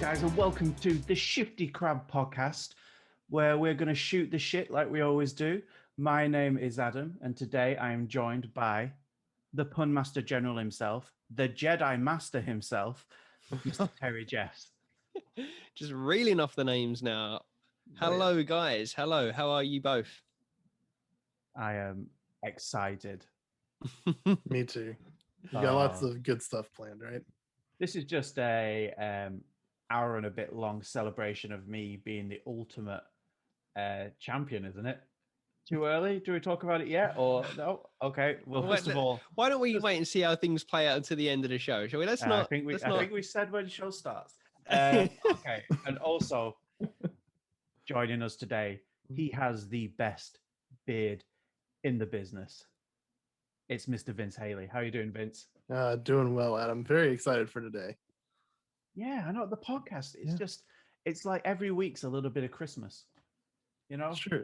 guys, and welcome to the Shifty Crab Podcast, where we're going to shoot the shit like we always do. My name is Adam, and today I am joined by the Pun Master General himself, the Jedi Master himself, Mr. Terry Jeffs. Just reeling off the names now. Hello, guys. Hello. How are you both? I am excited. Me too. You got lots of good stuff planned, right? This is just a hour and a bit long celebration of me being the ultimate champion, isn't it? Too early? Do we talk about it yet? Or no? Okay. Well, first of all, why don't we wait and see how things play out until the end of the show? Shall we? Let's not. I think we said when the show starts. Okay. And also joining us today, he has the best beard in the business. It's Mr. Vince Haley. How are you doing, Vince? Doing well, Adam. Very excited for today. Yeah, I know the podcast. It's like every week's a little bit of Christmas. You know, sure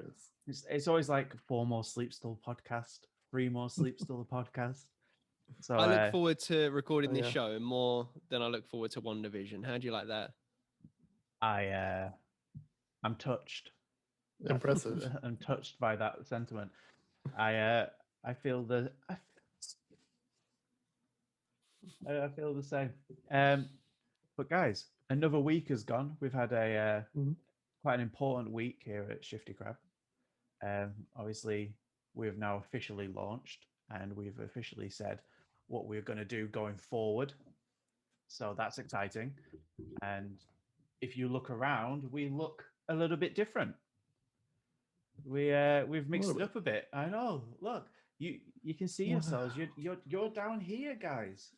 is. It's always like 4 more sleep still podcast, 3 more sleep still podcast. So I look forward to recording this show more than I look forward to WandaVision. How do you like that? I'm touched. Impressive. I'm touched by that sentiment. I feel I feel the same. But guys, another week has gone. We've had a quite an important week here at Shifty Crab. Obviously, we've now officially launched and we've officially said what we're going to do going forward. So that's exciting. And if you look around, we look a little bit different. We've mixed it up a bit. I know. Look, you can see yourselves. You're down here, guys.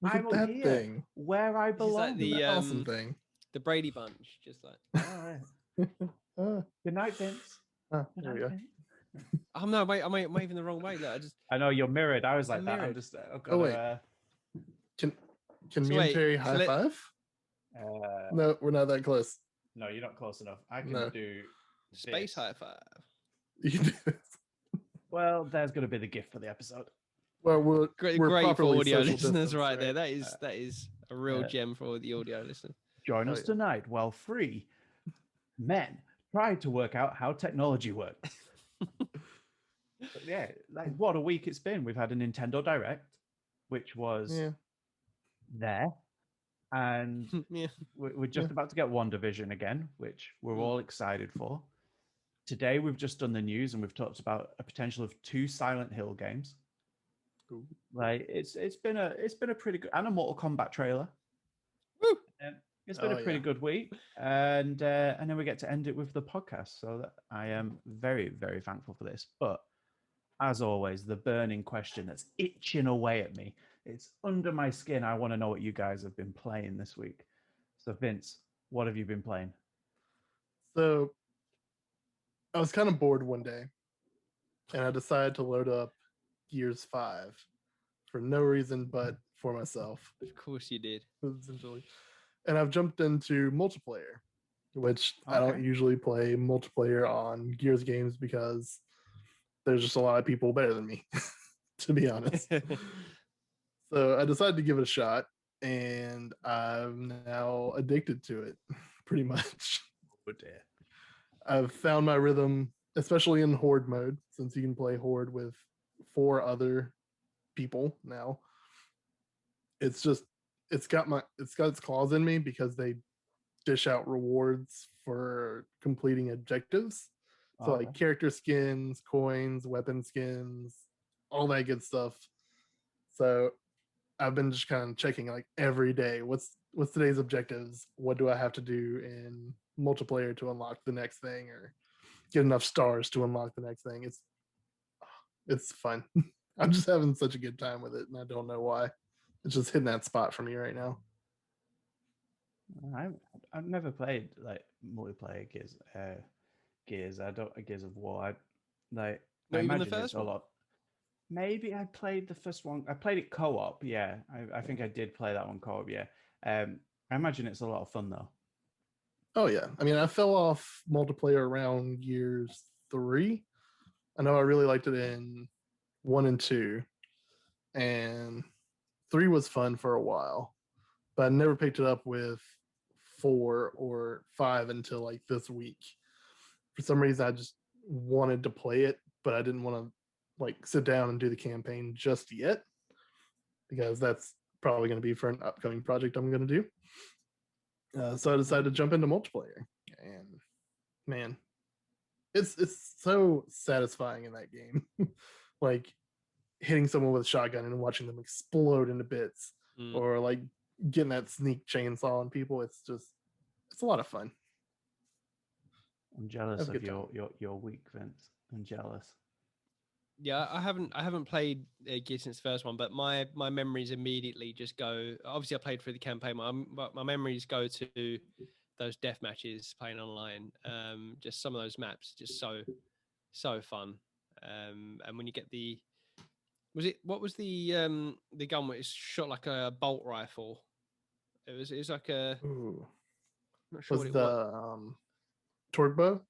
Look I'm at that here, thing. where I belong. Like the awesome thing. The Brady Bunch, just like. All right. Good night, Vince. There we go. Oh no, wait, I'm waving the wrong way. Look, I know you're mirrored. I was like I'm that. I'm mirrored. just. Wait. Can me and Terry high five? No, we're not that close. No, you're not close enough. I can do space high five. You can do this. Well, there's going to be the gift for the episode. Well, we're great for audio listeners, right there. That is a real gem for all the audio listeners. Join us tonight while 3 men try to work out how technology works. But yeah, like what a week it's been. We've had a Nintendo Direct, which was there, and we're just about to get WandaVision again, which we're all excited for. Today we've just done the news and we've talked about a potential of 2 Silent Hill games. Ooh. Like it's been a pretty good, and a Mortal Kombat trailer. Woo! It's been a pretty good week, and then we get to end it with the podcast. So that I am very, very thankful for this. But as always, the burning question that's itching away at me, it's under my skin. I want to know what you guys have been playing this week. So Vince, what have you been playing? So I was kind of bored one day, and I decided to load up Gears 5 for no reason but for myself. Of course you did. Essentially. And I've jumped into multiplayer, which I don't usually play multiplayer on Gears games because there's just a lot of people better than me, to be honest. So I decided to give it a shot, and I'm now addicted to it, pretty much. Oh dear. I've found my rhythm, especially in Horde mode, since you can play Horde with 4 other people now. It's got its claws in me because they dish out rewards for completing objectives. So like character skins, coins, weapon skins, all that good stuff. So I've been just kind of checking like every day, what's today's objectives? What do I have to do in multiplayer to unlock the next thing, or get enough stars to unlock the next thing? It's fun. I'm just having such a good time with it, and I don't know why. It's just hitting that spot for me right now. I've never played like multiplayer Gears. I don't Gears of War. I imagine the first one. A lot. Maybe I played the first one. I played it co-op. Yeah, I think I did play that one co-op. Yeah. I imagine it's a lot of fun though. Oh yeah. I mean, I fell off multiplayer around Gears 3. I know I really liked it in 1 and 2, and 3 was fun for a while, but I never picked it up with 4 or 5 until like this week. For some reason, I just wanted to play it, but I didn't want to like sit down and do the campaign just yet, because that's probably going to be for an upcoming project I'm going to do. So I decided to jump into multiplayer, and man, it's so satisfying in that game. Like hitting someone with a shotgun and watching them explode into bits, or like getting that sneak chainsaw on people. It's a lot of fun. I'm jealous Have a of good time. your week, Vince. I'm jealous. Yeah, I haven't played Gears since the first one, but my memories immediately just go. Obviously, I played through the campaign, but my memories go to those death matches playing online. Just some of those maps, just so fun. And when you get what was the gun where it's shot like a bolt rifle? It was like a, Ooh. I'm not sure Was what it the was. torque bow?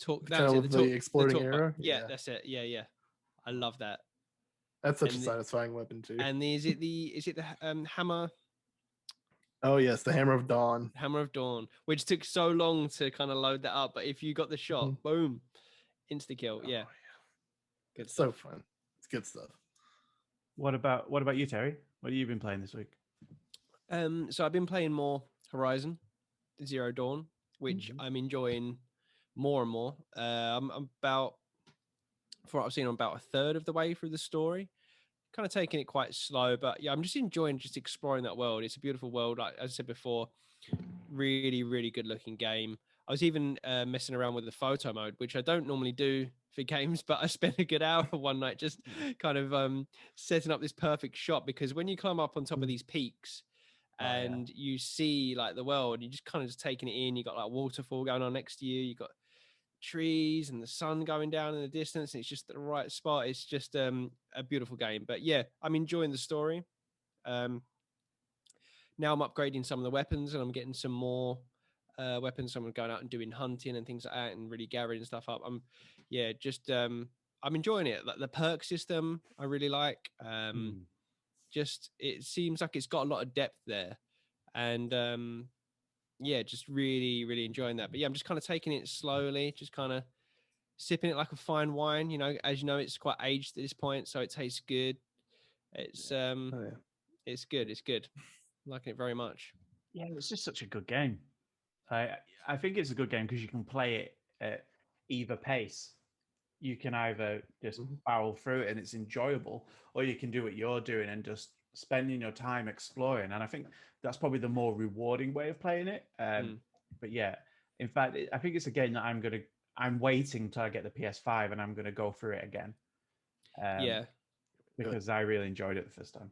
That Kind was of it. with The the exploding talk. arrow? Yeah, Yeah. that's it. Yeah. I love that. That's such a And satisfying weapon too. and is it the hammer? Oh yes, the Hammer of Dawn. Hammer of Dawn, which took so long to kind of load that up, but if you got the shot, Mhm. boom, insta kill. Oh, Yeah, good it's stuff. so fun. It's good stuff. What about you, Terry? What have you been playing this week? So I've been playing more Horizon Zero Dawn, which I'm enjoying more and more. I'm about, for what I've seen, I'm about a third of the way through the story. Kind of taking it quite slow, but yeah, I'm just enjoying just exploring that world. It's a beautiful world, like as I said before. Really, really good looking game. I was even messing around with the photo mode, which I don't normally do for games, but I spent a good hour one night just kind of setting up this perfect shot, because when you climb up on top of these peaks and you see like the world, you just kind of just taking it in. You got like waterfall going on next to you. You got trees and the sun going down in the distance. And it's just the right spot. It's just a beautiful game. But yeah, I'm enjoying the story. Now I'm upgrading some of the weapons, and I'm getting some more weapons. So I'm going out and doing hunting and things like that, and really gathering stuff up. I'm enjoying it. Like the perk system, I really like. Just it seems like it's got a lot of depth there, and just really, really enjoying that. But yeah, I'm just kind of taking it slowly, just kind of sipping it like a fine wine. You know, as you know, it's quite aged at this point, so it tastes good. It's it's good. It's good. Liking it very much. Yeah, it's just such a good game. I think it's a good game because you can play it at either pace. You can either just barrel through it and it's enjoyable, or you can do what you're doing and just spending your time exploring. And I think that's probably the more rewarding way of playing it. But yeah, in fact, I think it's a game that I'm waiting till I get the PS5 and I'm gonna go through it again. Because I really enjoyed it the first time.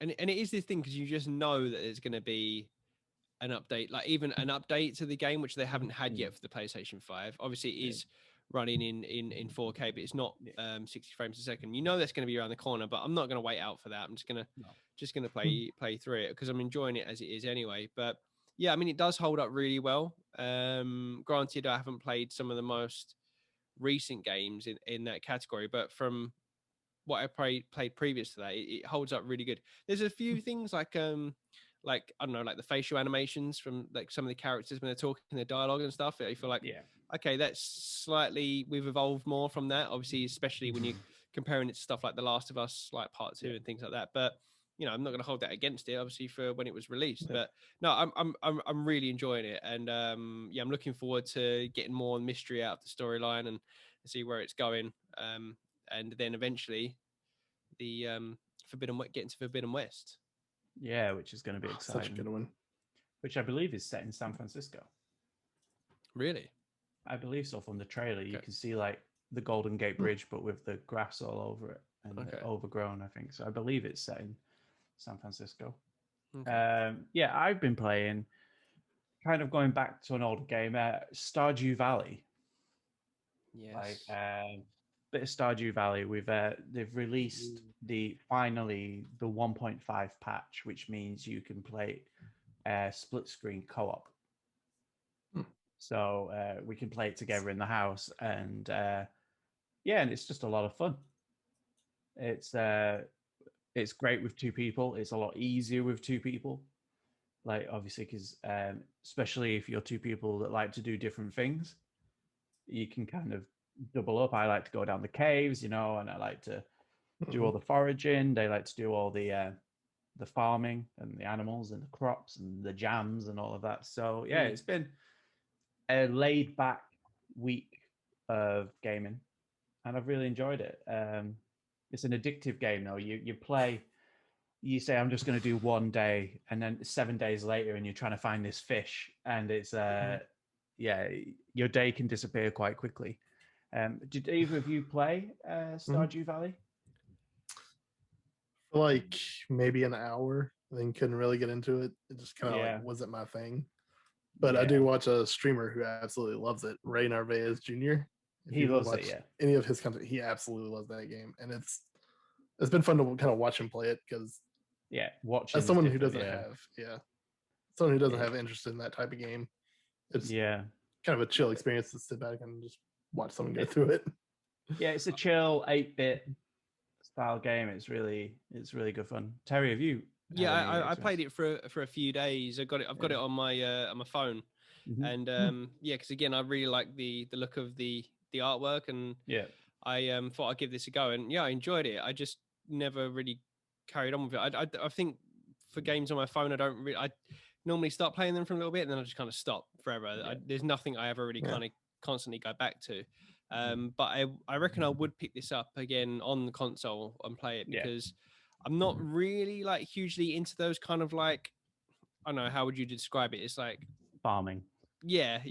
And it is this thing, because you just know that there's going to be an update, like even an update to the game, which they haven't had yet for the PlayStation 5. Obviously, it is running in 4K, but it's not 60 frames a second. You know that's going to be around the corner, but I'm not going to wait out for that. I'm just gonna play through it because I'm enjoying it as it is anyway. But yeah, I mean, it does hold up really well. Granted, I haven't played some of the most recent games in that category, but from what I played previous to that, it holds up really good. There's a few things like I don't know, like the facial animations from like some of the characters when they're talking their dialogue and stuff. I feel like okay, that's slightly, we've evolved more from that. Obviously, especially when you're comparing it to stuff like The Last of Us, like Part 2 and things like that. But you know, I'm not going to hold that against it, obviously, for when it was released. But no, I'm really enjoying it, and I'm looking forward to getting more mystery out of the storyline and see where it's going. And then eventually the getting to Forbidden West. Yeah, which is going to be exciting. Such a good one. Which I believe is set in San Francisco. Really? I believe so. From the trailer, you can see like the Golden Gate Bridge, but with the grass all over it and overgrown. I think so. I believe it's set in San Francisco. I've been playing, kind of going back to an older game, Stardew Valley. Yes. Bit of Stardew Valley. They've released finally the 1.5 patch, which means you can play split screen co-op. So we can play it together in the house, and and it's just a lot of fun. It's great with two people. It's a lot easier with two people. Like obviously, because especially if you're two people that like to do different things, you can kind of double up. I like to go down the caves, and I like to do all the foraging. They like to do all the farming and the animals and the crops and the jams and all of that. So yeah, it's been a laid back week of gaming, and I've really enjoyed it. It's an addictive game though. You play, you say I'm just going to do one day, and then 7 days later, and you're trying to find this fish, and it's yeah, your day can disappear quite quickly. Did either of you play Stardew Valley? For like maybe an hour, then couldn't really get into it. It just kind of like wasn't my thing. But I do watch a streamer who absolutely loves it, Ray Narvaez Jr. If He loves it, yeah. Any of his content, he absolutely loves that game, and it's been fun to kind of watch him play it because watching as someone who doesn't have interest in that type of game, it's kind of a chill experience to sit back and just watch someone go through it. Yeah, it's a chill 8-bit style game. It's really good fun. Terry, have you? Yeah, I played it for a few days. I've got it on my phone, and because again, I really like the look of the artwork, and I thought I'd give this a go, and I enjoyed it. I just never really carried on with it. I think for games on my phone, I normally start playing them for a little bit, and then I just kind of stop forever. There's nothing I ever really kind of constantly go back to. But I reckon I would pick this up again on the console and play it because I'm not really like hugely into those kind of like, I don't know, how would you describe it? It's like farming. Yeah, but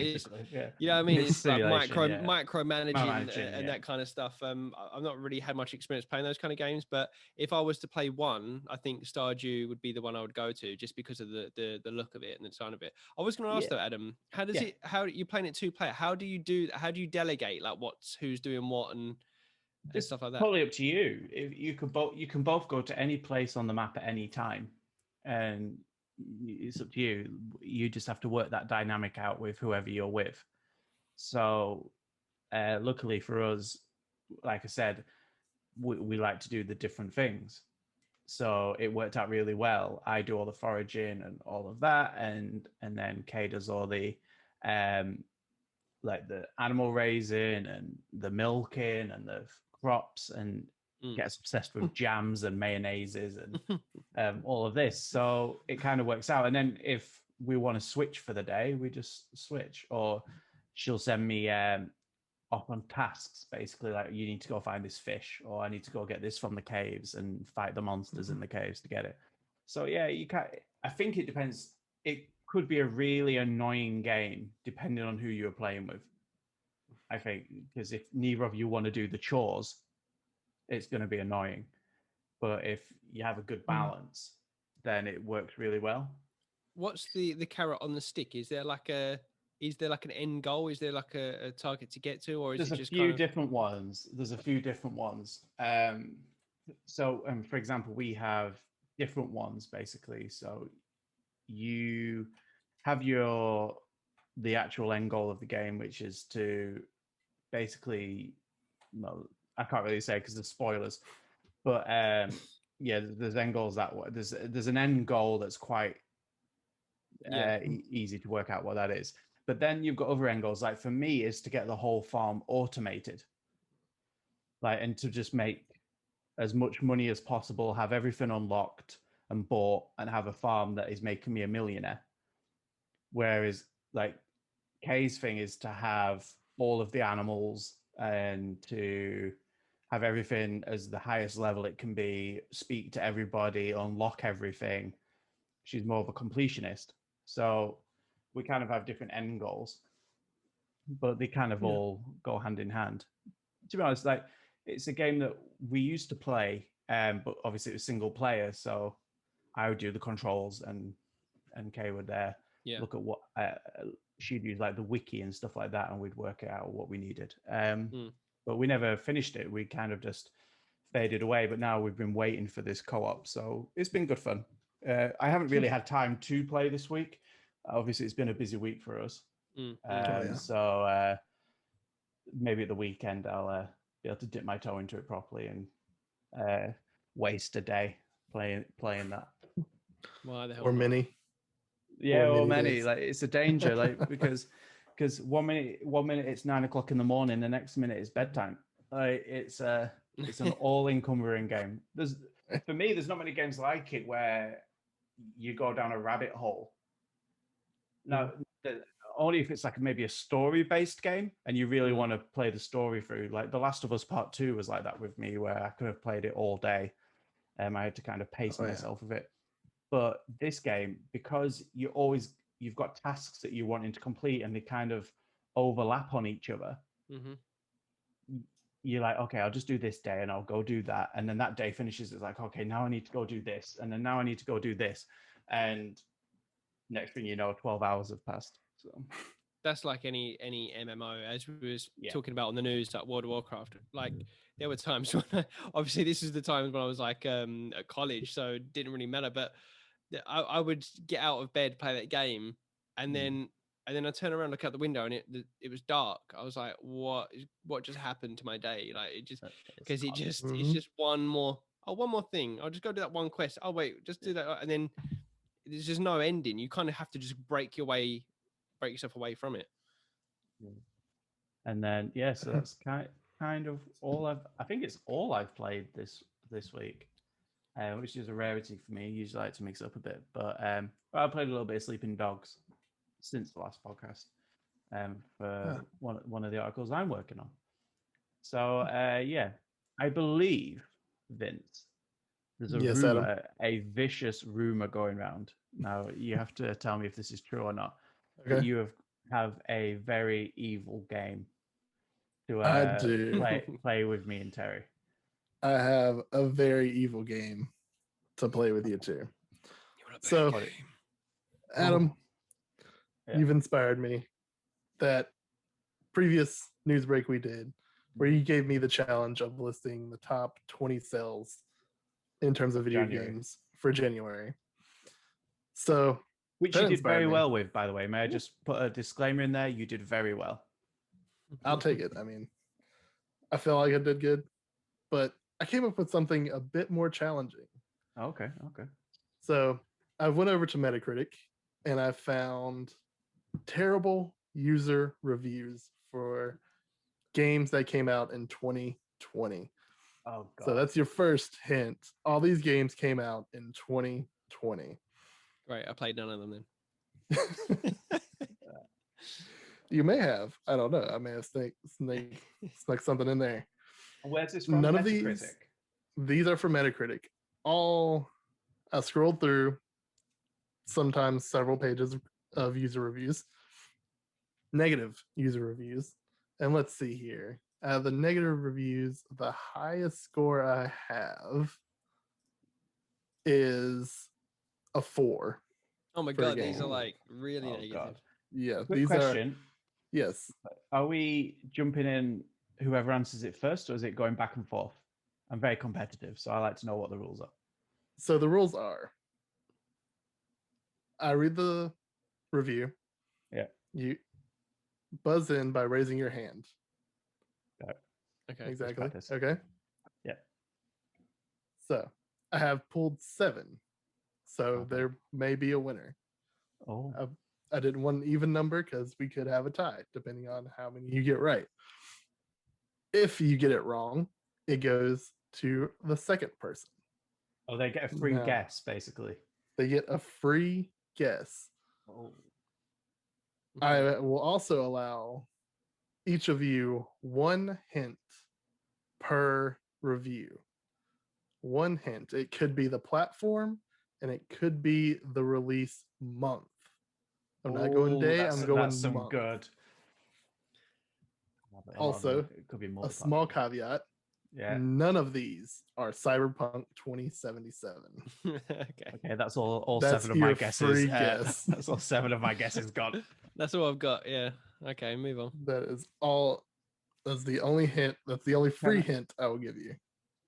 it's, you know what I mean? It's like micromanaging and that kind of stuff. I've not really had much experience playing those kind of games, but if I was to play one, I think Stardew would be the one I would go to just because of the look of it and the design of it. I was going to ask though, Adam, how you playing it 2-player? How do you delegate like who's doing what and stuff like that? Totally up to you. If you can both go to any place on the map at any time, and it's up to you. You just have to work that dynamic out with whoever you're with. So luckily for us, like I said, we like to do the different things. So it worked out really well. I do all the foraging and all of that, and then Kay does all the like the animal raising and the milking and the crops, and gets obsessed with jams and mayonnaises and all of this. So it kind of works out. And then if we want to switch for the day, we just switch. Or she'll send me off on tasks, basically like you need to go find this fish, or I need to go get this from the caves and fight the monsters in the caves to get it. So yeah, you can. I think it depends. It could be a really annoying game depending on who you're playing with. I think because if neither of you want to do the chores, it's going to be annoying. But if you have a good balance, then it works really well. What's the carrot on the stick? Is there like an end goal? Is there like a target to get to, or is There's it just a few different ones? There's a few different ones. So, for example, we have different ones basically. So you have the actual end goal of the game, which is to basically, well, I can't really say because there's spoilers, but there's end goals that way. There's an end goal that's quite easy to work out what that is. But then you've got other end goals. Like for me, is to get the whole farm automated, like, and to just make as much money as possible, have everything unlocked and bought, and have a farm that is making me a millionaire. Whereas like Kay's thing is to have all of the animals and to have everything as the highest level it can be, speak to everybody, unlock everything. She's more of a completionist. So we kind of have different end goals, but they kind of all go hand in hand. To be honest, like it's a game that we used to play, but obviously it was single player. So I would do the controls and Kay would look at what she'd use like the wiki and stuff like that, and we'd work out what we needed. But we never finished it. We kind of just faded away. But now we've been waiting for this co-op, so it's been good fun. I haven't really had time to play this week. Obviously, it's been a busy week for us. So maybe at the weekend I'll be able to dip my toe into it properly and waste a day playing that. Why the hell or not? many. Yeah, or many many. days. Like it's a danger, like because 1 minute it's 9 o'clock in the morning, the next minute it's bedtime. Like it's an all encumbering game. For me, there's not many games like it where you go down a rabbit hole. No, only if it's like maybe a story based game and you really want to play the story through. Like The Last of Us Part 2 was like that with me, where I could have played it all day. I had to kind of pace myself with it. But this game, because you've got tasks that you're wanting to complete and they kind of overlap on each other. You're like, okay, I'll just do this day and I'll go do that. And then that day finishes. It's like, okay, now I need to go do this. And then now I need to go do this. And next thing you know, 12 hours have passed. So that's like any MMO, as we was talking about on the news, like World of Warcraft. Like there were times when, obviously this is the times when I was like at college, so it didn't really matter. But I would get out of bed, play that game, and then I turn around, look out the window, and it was dark. I was like, what just happened to my day? Like it just because it's just one more thing. I'll just go do that one quest. Oh wait, just do that, and then there's just no ending. You kind of have to just break yourself away from it. And then so that's kind of all I think it's all I've played this week, which is a rarity for me. I usually like to mix it up a bit, but I played a little bit of Sleeping Dogs since the last podcast, for one of the articles I'm working on. So I believe, Vince, there's a vicious rumor going around. Now you have to tell me if this is true or not. Okay. That you have a very evil game to I do. play with me and Terry. I have a very evil game to play with you too. So, Adam, you've inspired me. That previous news break we did, where you gave me the challenge of listing the top 20 sales in terms of video games for January. So, which you did very well with, by the way. May I just put a disclaimer in there? You did very well. I'll take it. I mean, I feel like I did good, but I came up with something a bit more challenging. Okay. So I went over to Metacritic and I found terrible user reviews for games that came out in 2020. Oh, God. So that's your first hint. All these games came out in 2020. Right, I played none of them then. You may have. I don't know. I may have snuck something in there. Where's this from? None Metacritic? of these are from Metacritic. I scrolled through sometimes several pages of user reviews, negative user reviews. And let's see here. The negative reviews, the highest score I have is a 4. Oh my God, these are like really negative. God. Yeah, Quick question. Yes. Are we jumping in whoever answers it first, or is it going back and forth? I'm very competitive, so I like to know what the rules are. So the rules are, I read the review. Yeah. You buzz in by raising your hand. Okay. Exactly. Okay. Yeah. So I have pulled 7. So there may be a winner. Oh. I didn't want an even number because we could have a tie depending on how many you get right. If you get it wrong, it goes to the second person. Oh, they get a free guess, basically. They get a free guess. Oh. I will also allow each of you 1 hint per review. 1 hint. It could be the platform and it could be the release month. I'm not going day, I'm going that's some month. Good. Also, it could be a small caveat. Yeah. None of these are Cyberpunk 2077. Okay, that's all 7 of my guesses. Free guess. That's all 7 of my guesses gone. That's all I've got. Yeah. Okay, move on. That is all. That's the only hint. That's the only free hint I will give you.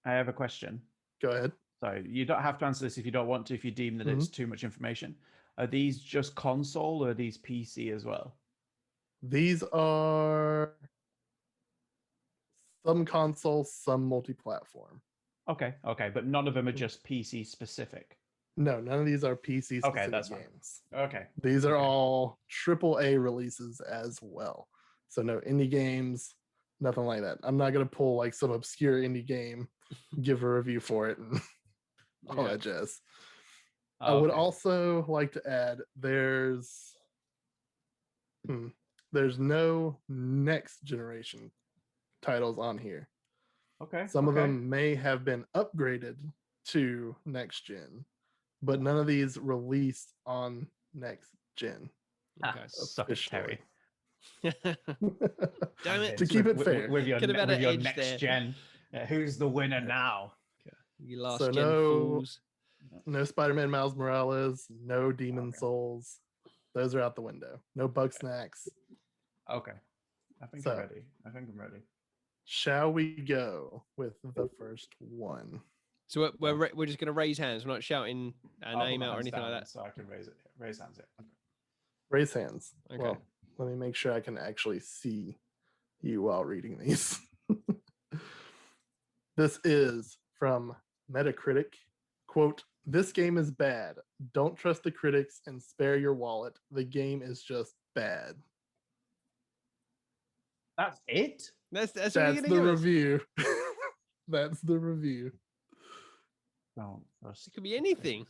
I have a question. Go ahead. Sorry, you don't have to answer this if you don't want to, if you deem that it's too much information. Are these just console or are these PC as well? These are some console, some multi-platform. Okay, but none of them are just PC specific. No, none of these are PC specific Okay, that's fine. games. Okay. These are Okay. all AAA releases as well. So no indie games, nothing like that. I'm not gonna pull like some obscure indie game, give a review for it, and all that jazz. I would also like to add there's no next generation titles on here. Okay. Some of them may have been upgraded to next gen, but none of these released on next gen. Okay. Suck it, Terry. Damn it. To keep it fair. With your, Could have had an edge next there. gen. Who's the winner now? You last So gen fools. No Spider-Man Miles Morales, no Demon Souls. Those are out the window. No Bug Snacks. Okay. I think I'm ready. Shall we go with the first one? So we're just going to raise hands. We're not shouting our name out or anything like that. So I can raise hands. Okay. Raise hands. Okay. Well, let me make sure I can actually see you while reading these. This is from Metacritic. Quote, "This game is bad. Don't trust the critics and spare your wallet. The game is just bad." That's it? That's the review. That's the review. No, it could be anything.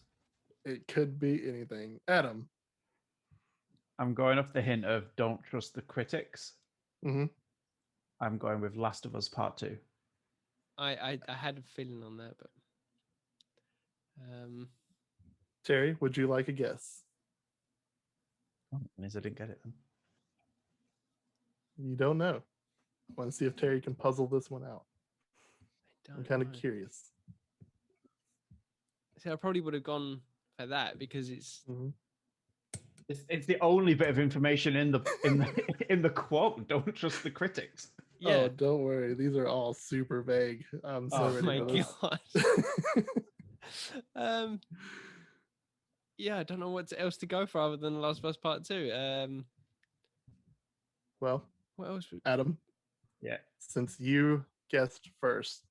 It could be anything. Adam. I'm going off the hint of don't trust the critics. Mm-hmm. I'm going with Last of Us Part 2. I had a feeling on that, but Terry, would you like a guess? Oh, I didn't get it then. You don't know. I want to see if Terry can puzzle this one out. I'm kind of curious. See, I probably would have gone for that because it's it's the only bit of information in the quote. Don't trust the critics. Yeah. Oh, don't worry. These are all super vague. I'm so ready for this. God. Yeah, I don't know what else to go for other than Last of Us Part 2. Well, what else? Adam. Yeah. Since you guessed first,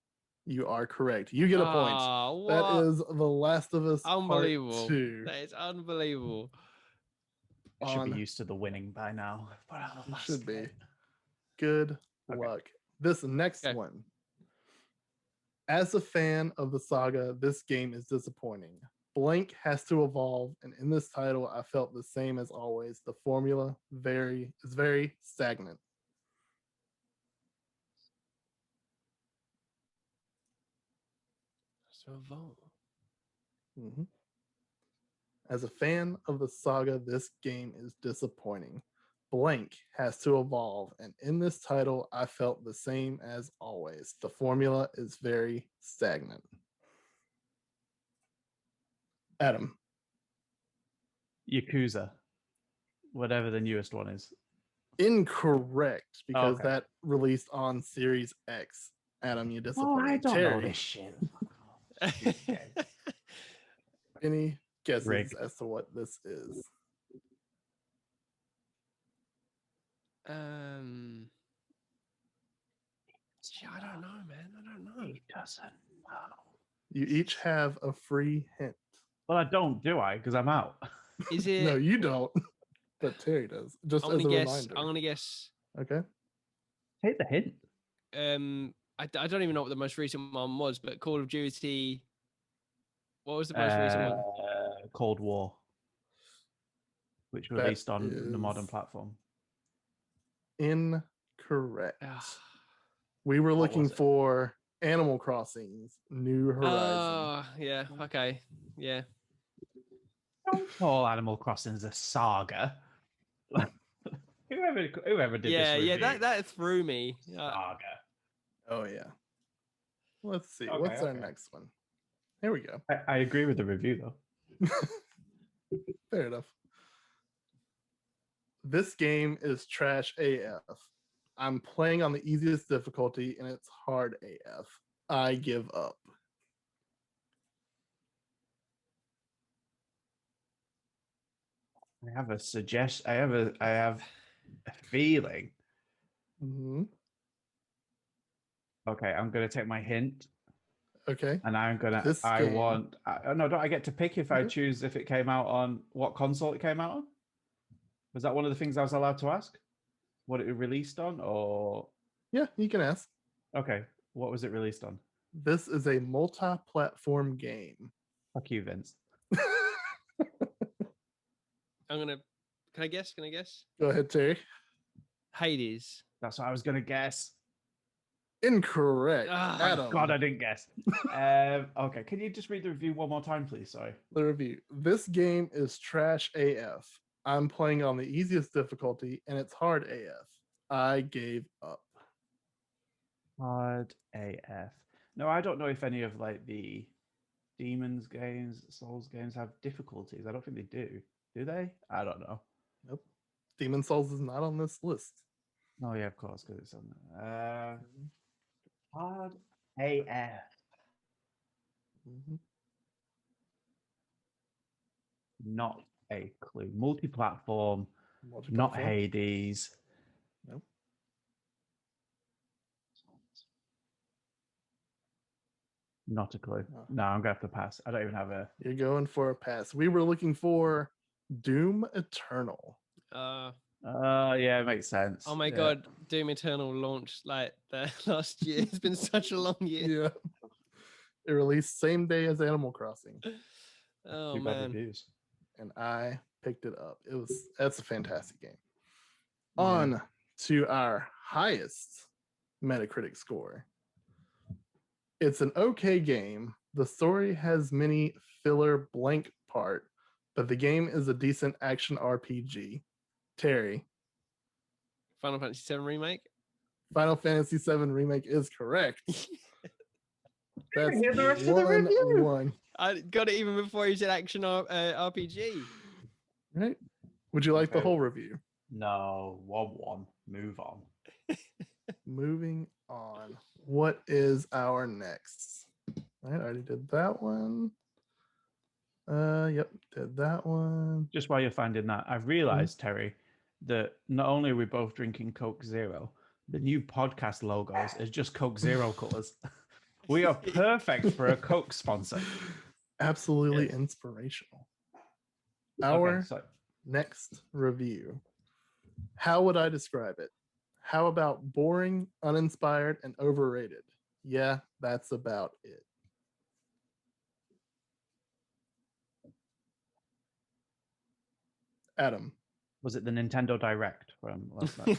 you are correct. You get a point. What? That is The Last of Us Unbelievable. Part 2. That is unbelievable. I should be used to the winning by now. You should be. Good luck. This next one. As a fan of the saga, this game is disappointing. Blank has to evolve, and in this title, I felt the same as always. The formula is very stagnant. So evolve. Mm-hmm. As a fan of the saga, this game is disappointing. Blank has to evolve, and in this title, I felt the same as always. The formula is very stagnant. Adam. Yakuza. Whatever the newest one is. Incorrect, because that released on Series X. Adam, you disappointed. I don't know this shit. Any guesses as to what this is? I don't know, man. I don't know. He doesn't know. You each have a free hint. Well, I don't, do I? Because I'm out. Is it? No, you don't. But Terry does. Just as a reminder. I'm gonna guess. Okay. Take the hint. I don't even know what the most recent one was, but Call of Duty. What was the most recent one? Cold War, which released on the modern platform. Incorrect. We were looking for Animal Crossing's New Horizon. Yeah. Okay. Yeah. Don't call Animal Crossing a saga. whoever did this review. that threw me. Saga. Oh yeah. Let's see. What's our next one? Here we go. I agree with the review though. Fair enough. This game is trash AF. I'm playing on the easiest difficulty and it's hard AF. I give up. I have a suggestion. I have a feeling. Mm-hmm. Okay, I'm going to take my hint. Okay. And I'm gonna. This I game- want. No, don't I get to pick if I Okay. choose if it came out on what console it came out on? Was that one of the things I was allowed to ask? What it released on, or Yeah, you can ask. okay, what was it released on? This is a multi-platform game. Fuck you, Vince. I'm gonna. Can I guess? Can I guess? Go ahead, Terry. Hades. That's what I was gonna guess. Incorrect. Ah, Adam. God, I didn't guess. Okay, can you just read the review one more time, please? Sorry. The review. This game is trash AF. I'm playing on the easiest difficulty and it's hard AF. I gave up. Hard AF. No, I don't know if any of like the Demons games, Souls games have difficulties. I don't think they do. Do they? I don't know. Nope. Demon Souls is not on this list. Oh yeah, of course, because it's on there. Hard AF. Mhm. Not a clue. Multi-platform, not Multi-platform. Hades. Nope. Not a clue. Oh. No, I'm gonna have to pass. I don't even have a. You're going for a pass. We were looking for Doom Eternal. Yeah, it makes sense. Oh my Yeah. god, Doom Eternal launched like the last year. It's been such a long year. Yeah. It released same day as Animal Crossing, Oh Too bad man. reviews. and I picked it up. That's a fantastic game. Yeah. On to our highest Metacritic score. It's an okay game. The story has many filler blank part, but the game is a decent action RPG. Terry, Final Fantasy VII remake. Final Fantasy VII Remake is correct. That's hear the rest of the review. 1-1. I got it even before you said action RPG. Right? Would you like the Okay. whole review? No, 1-1. Move on. Moving on. What is our next? All right, I already did that one. Yep, did that one. Just while you're finding that, I've realized, Terry, that not only are we both drinking Coke Zero, the new podcast logos is just Coke Zero colors. We are perfect for a Coke sponsor. Absolutely Yes. inspirational. Our Okay, so next review. How would I describe it? How about boring, uninspired, and overrated? Yeah, that's about it. Adam. was it the Nintendo Direct from last night?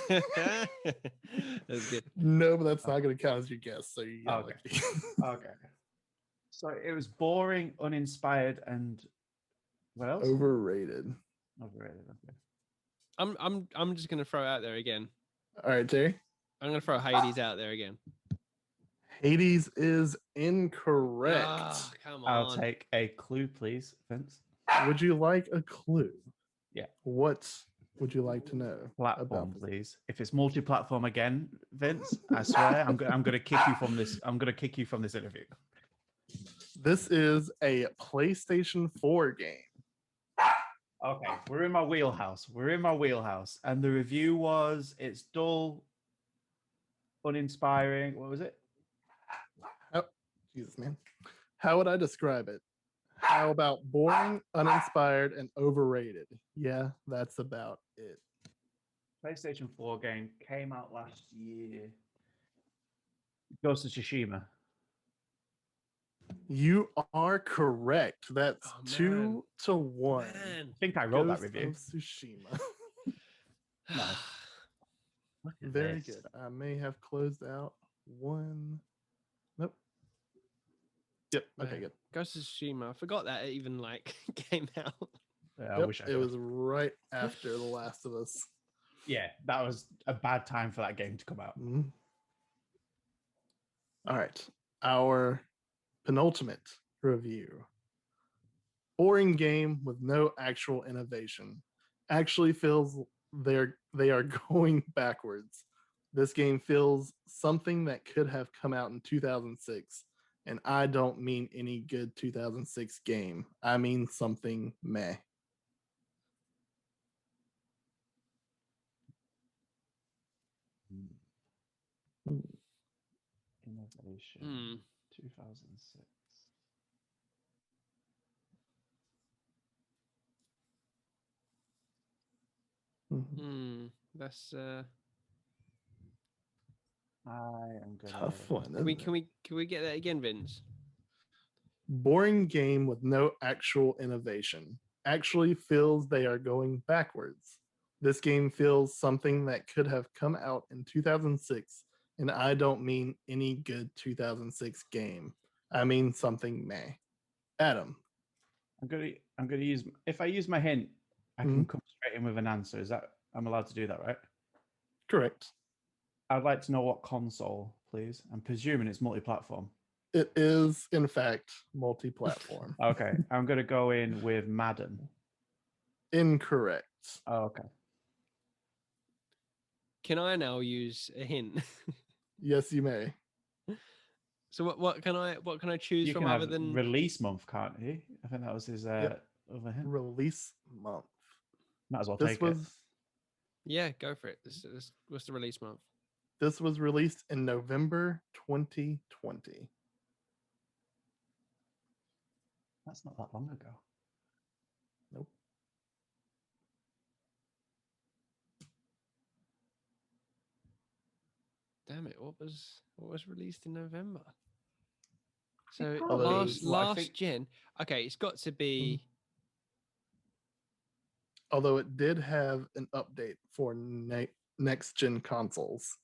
That's good. No, but that's not going to count as your guess. So you got Okay. lucky. Okay. So it was boring, uninspired, and what else? Overrated. Overrated. Okay. I'm just gonna throw it out there again. All right, Terry. I'm gonna throw Hades out there again. Hades is incorrect. Ah, come I'll on. take a clue, please, Vince. Would you like a clue? Yeah. What would you like to know Platform, about this? please. If it's multi-platform again, Vince, I swear I'm going to kick you from this. I'm going to kick you from this interview. This is a PlayStation 4 game. Okay, we're in my wheelhouse. We're in my wheelhouse, and the review was it's dull, uninspiring. What was it? Jesus, man. How would I describe it? How about boring, uninspired, and overrated? Yeah, that's about it. PlayStation 4 game came out last year. Ghost of Tsushima. You are correct. That's Oh, 2-1. Man. I think I wrote Ghost that review. of Tsushima. Nice. Look at Very this. good. I may have closed out one. Nope. Yep. Okay, Man. good. Ghost of Tsushima. I forgot that it even like came out. Yeah, I Yep, wish I it could. was right after The Last of Us. Yeah, that was a bad time for that game to come out. Mhm. All right. Our penultimate review. Boring game with no actual innovation. Actually feels they are going backwards. This game feels something that could have come out in 2006, and I don't mean any good 2006 game. I mean something meh. Innovation. 2006. That's I am gonna. Tough one. can we get that again, Vince? Boring game with no actual innovation. Actually feels they are going backwards. This game feels something that could have come out in 2006, and I don't mean any good 2006 game. I mean something meh. Adam. I'm gonna use. If I use my hint, I can come straight in with an answer. Is that I'm allowed to do that, right? Correct. I'd like to know what console, please. I'm presuming it's multi-platform. It is, in fact, multi-platform. Okay, I'm gonna go in with Madden. Incorrect. Oh, okay. Can I now use a hint? Yes, you may. So what can I choose You from can other have than release month, can't you? I think that was his other hint. Release month. Might as well This take was it. Yeah, go for it. What's the release month? this was released in November 2020. That's not that long ago. Nope. Damn it! What was released in November? So Although last gen. Okay, it's got to be. Although it did have an update for next gen consoles.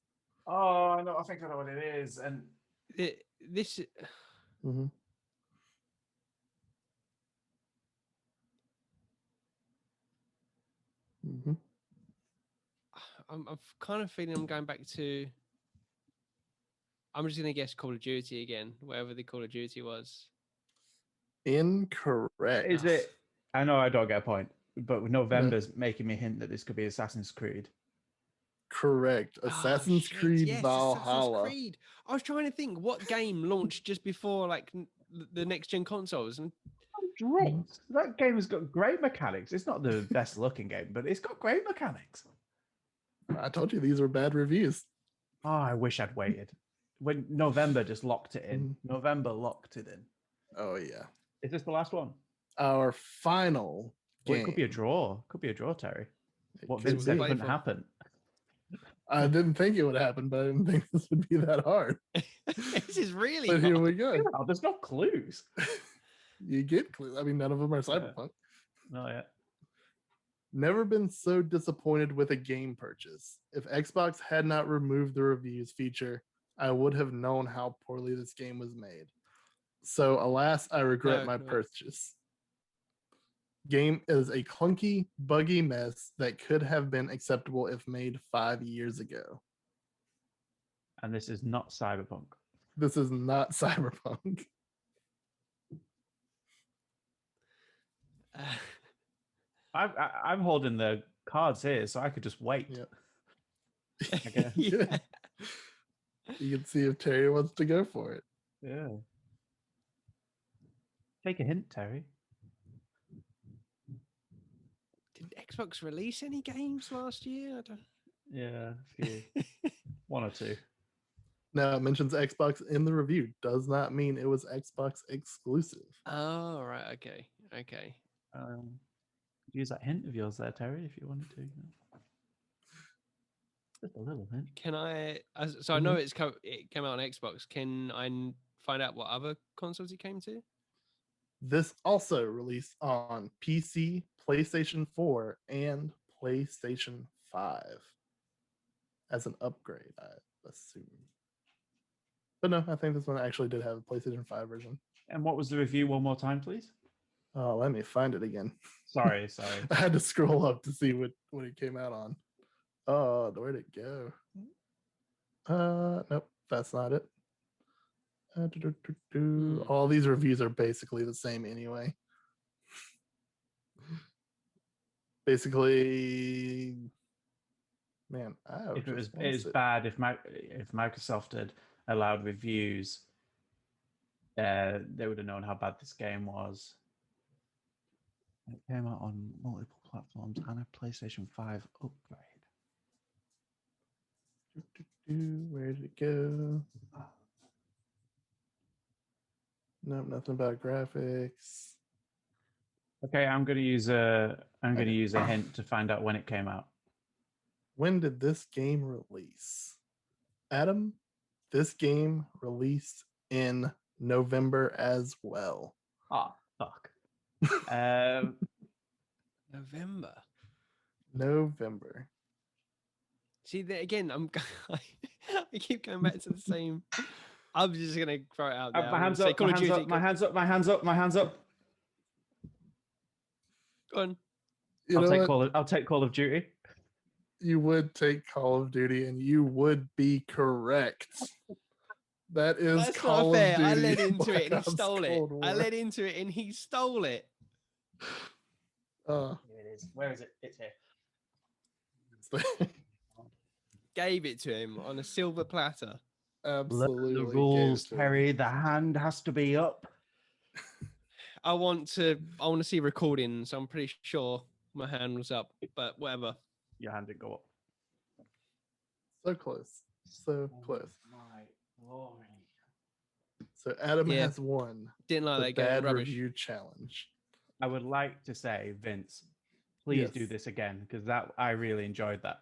Oh, I know. I think I know what it is. And This. Mm-hmm. Mm-hmm. I'm kind of feeling I'm going back to. I'm just gonna guess Call of Duty again, whatever the Call of Duty was. Incorrect. is it? I know I don't get a point, but November's making me hint that this could be Assassin's Creed. Correct. Assassin's Creed yes, Valhalla. Assassin's Creed. I was trying to think what game launched just before like the next gen consoles, and Great. That game has got great mechanics. It's not the best looking game, but it's got great mechanics. I told you these were bad reviews. Oh, I wish I'd waited. When November just locked it in. November locked it in. Oh yeah. Is this the last one? Our final Well, game. it could be a draw. Could be a draw, Terry. What could Vince said be. couldn't happen. I didn't think it would happen, but I didn't think this would be that hard. this is really. But here we go. Oh, there's no clues. You get clues. I mean, none of them are Cyberpunk. No, yeah. Never been so disappointed with a game purchase. If Xbox had not removed the reviews feature, I would have known how poorly this game was made. So, alas, I regret my purchase. Game is a clunky, buggy mess that could have been acceptable if made 5 years ago. And this is not Cyberpunk. This is not Cyberpunk. I'm holding the cards here, so I could just wait. Yeah. Yeah. You can see if Terry wants to go for it. Yeah. Take a hint, Terry. Did Xbox release any games last year? I don't... Yeah, a few. One or two. Now, it mentions Xbox in the review. Does not mean it was Xbox exclusive. Oh, right. Okay. Use that hint of yours there, Terry, if you wanted to. Just a little hint. Can I? So I know it came out on Xbox. Can I find out what other consoles it came to? This also released on PC, PlayStation 4, and PlayStation 5 as an upgrade, I assume. But no, I think this one actually did have a PlayStation 5 version. And what was the review one more time, please? Oh, let me find it again. Sorry. I had to scroll up to see what it came out on. Oh, where'd it go? Nope, that's not it. All these reviews are basically the same anyway. Basically, man, it was bad if Microsoft had allowed reviews, they would have known how bad this game was. It came out on multiple platforms and a PlayStation 5 upgrade. Where did it go? Nope, nothing about graphics. Okay, I'm gonna use a hint to find out when it came out. When did this game release? Adam, this game released in November as well. Oh, fuck. November. November. See, again, I keep going back to the same. I'm just gonna throw it out there. my hands up, my hands up, my hands up, my hands up, my hands up. Go on. I'll take Call of Duty. You would take Call of Duty, and you would be correct. That is That's Call not fair. of Duty. I led into it and he Black Ops stole it. Cold I War. led into it and he stole it. Uh, Here it is. Where is it? It's here. Gave it to him on a silver platter. absolutely. The gave rules, it to him. Terry. The hand has to be up. I want to see recordings. I'm pretty sure my hand was up, but whatever. Your hand didn't go up. So close. So close. My glory. So Adam Yeah. has won Didn't like the that game. bad Rubbish. review challenge. I would like to say, Vince, please do Yes. this again because I really enjoyed that.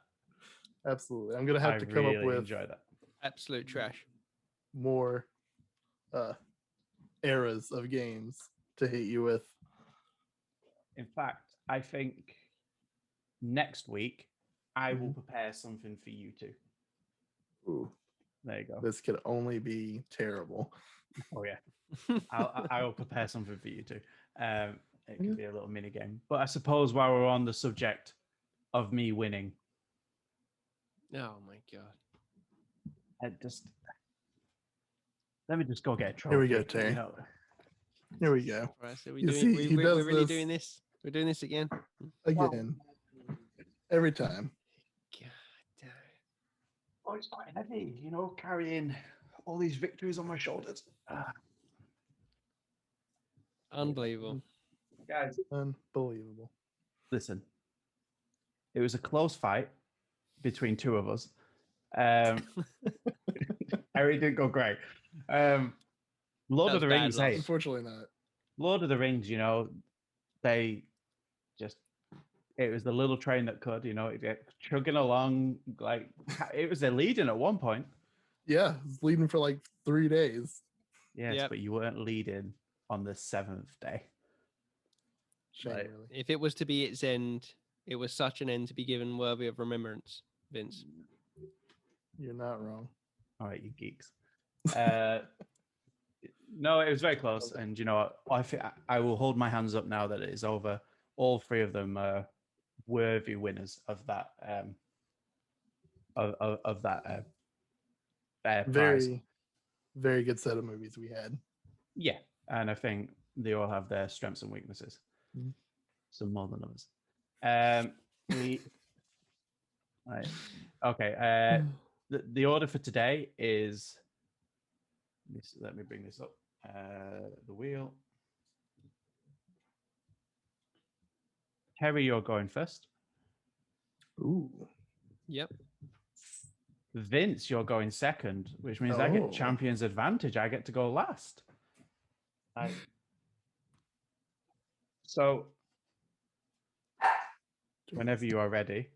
Absolutely. I'm gonna have I to come really up with enjoyed that. Absolute trash. more eras of games to hit you with. In fact, I think next week I will prepare something for you two. Ooh, There you go. this could only be terrible. Oh yeah, I will prepare something for you too. It could be a little mini game. But I suppose while we're on the subject of me winning, Oh my god. Let me just go get a trophy. Here we go, Terry. You know. Here we go. Right, so You see, he does we're really this- doing this. We're doing this again. Again, every time. God damn. Oh, it's quite heavy, you know, carrying all these victories on my shoulders. Unbelievable. Guys, Unbelievable. listen. It was a close fight between two of us. Harry didn't go great. Lord That of the was bad Rings, luck. hey, Unfortunately not. Lord of the Rings, you know, they just, it was the little train that could, you know, it chugging along, like, it was a leading at one point. Yeah, it's leading for like 3 days. Yes, Yep. but you weren't leading on the 7th day. Shame, Right. really. If it was to be its end, it was such an end to be given worthy of remembrance, Vince. You're not wrong. All right, you geeks. No, it was very close, and you know what? I will hold my hands up now that it is over. All three of them are worthy winners of that of that prize. Very, very good set of movies we had. Yeah, and I think they all have their strengths and weaknesses. Mhm. Some more than others. Right. Okay. The order for today is. Let me bring this up. The wheel. Terry, you're going first. Ooh. Yep. Vince, you're going second, which means I Oh. get champion's advantage. I get to go last. So, whenever you are ready.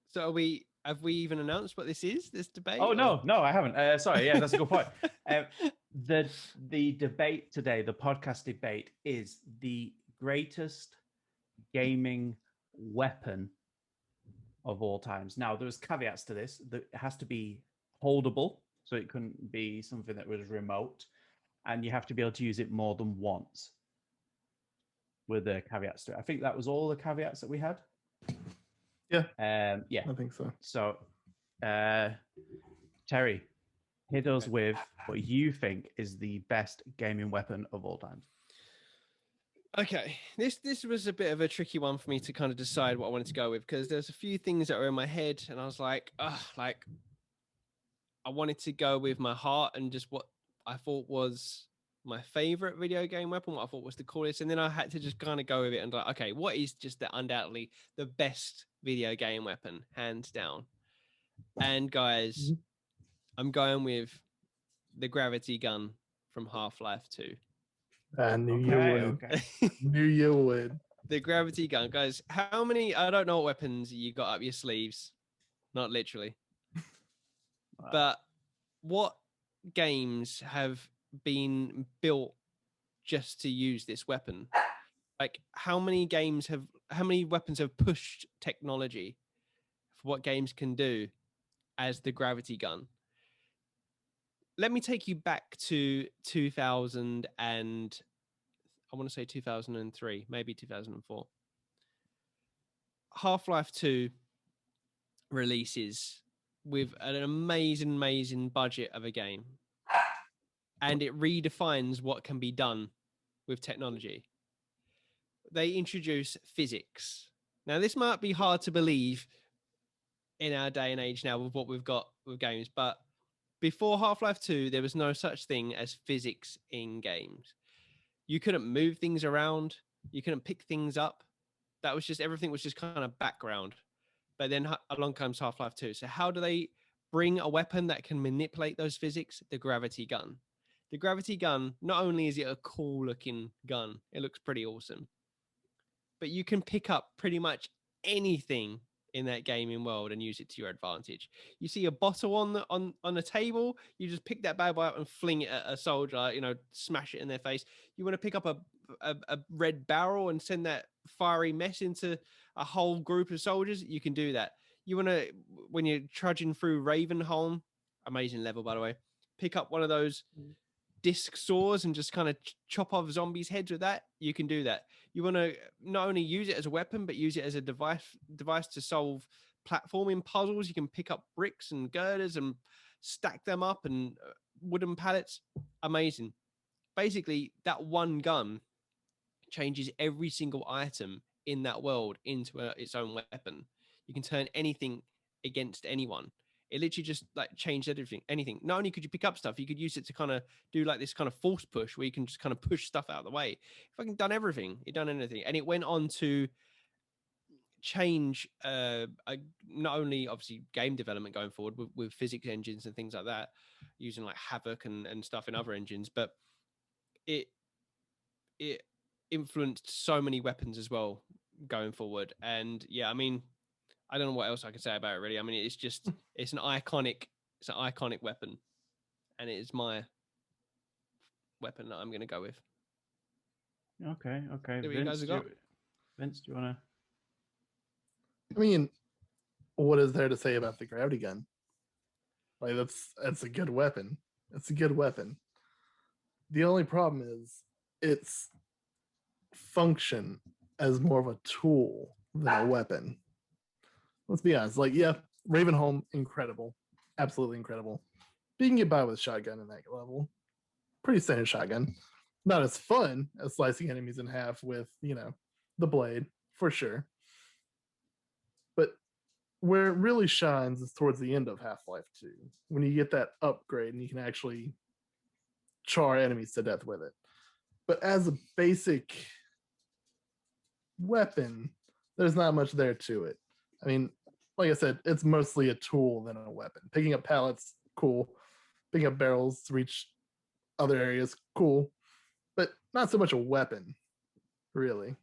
So have we even announced what this is? This debate? Oh or- no, I haven't. Sorry, yeah, that's a good point. The debate today, the podcast debate, is the greatest gaming weapon of all times. Now, there's caveats to this. That it has to be holdable, so it couldn't be something that was remote, and you have to be able to use it more than once. With the caveats to it, I think that was all the caveats that we had. Yeah. Yeah. I think so. So, Terry, hit us with what you think is the best gaming weapon of all time. Okay, this was a bit of a tricky one for me to kind of decide what I wanted to go with because there's a few things that were in my head, and I was like, I wanted to go with my heart and just what I thought was my favorite video game weapon, what I thought was the coolest, and then I had to just kind of go with it and like, okay, what is just undoubtedly the best video game weapon, hands down? And guys, I'm going with the gravity gun from Half-Life 2. I knew you would. Okay. Knew you would. The gravity gun, guys. How many? I don't know what weapons you got up your sleeves, not literally, Wow. but what games have been built just to use this weapon? Like, how many weapons have pushed technology for what games can do as the gravity gun? Let me take you back to 2000 and I want to say 2003, maybe 2004. Half-Life 2 releases with an amazing budget of a game. And it redefines what can be done with technology. They introduce physics. Now, this might be hard to believe in our day and age now with what we've got with games, but before Half-Life 2, there was no such thing as physics in games. You couldn't move things around. You couldn't pick things up. That was just, everything was just kind of background. But then along comes Half-Life 2. So how do they bring a weapon that can manipulate those physics? The gravity gun. The gravity gun, not only is it a cool looking gun, it looks pretty awesome, but you can pick up pretty much anything in that gaming world and use it to your advantage. You see a bottle on a table, you just pick that bad boy up and fling it at a soldier, smash it in their face. You want to pick up a red barrel and send that fiery mess into a whole group of soldiers, you can do that. You want to, when you're trudging through Ravenholm, amazing level by the way, pick up one of those disc saws and just kind of chop off zombies' heads with that, you can do that. You want to not only use it as a weapon, but use it as a device to solve platforming puzzles. You can pick up bricks and girders and stack them up and wooden pallets. Amazing. Basically, that one gun changes every single item in that world into its own weapon. You can turn anything against anyone. It literally just like changed anything. Not only could you pick up stuff, you could use it to kind of do like this kind of force push where you can just kind of push stuff out of the way. If I can done everything, it done anything. And it went on to change not only obviously game development going forward with physics engines and things like that, using like Havoc and stuff in other engines, but it influenced so many weapons as well going forward. And yeah, I mean, I don't know what else I can say about it really. I mean, it's an iconic weapon, and it is my weapon that I'm going to go with. Okay. What you guys have got? Vince, do you want to? I mean, what is there to say about the gravity gun? Like that's a good weapon. It's a good weapon. The only problem is its function as more of a tool than a weapon. Let's be honest. Like, yeah, Ravenholm, incredible, absolutely incredible. But you can get by with a shotgun in that level. Pretty standard shotgun. Not as fun as slicing enemies in half with, the blade, for sure. But where it really shines is towards the end of Half-Life 2, when you get that upgrade and you can actually char enemies to death with it. But as a basic weapon, there's not much there to it. I mean, like I said, it's mostly a tool than a weapon. Picking up pallets, cool. Picking up barrels to reach other areas, cool. But not so much a weapon, really.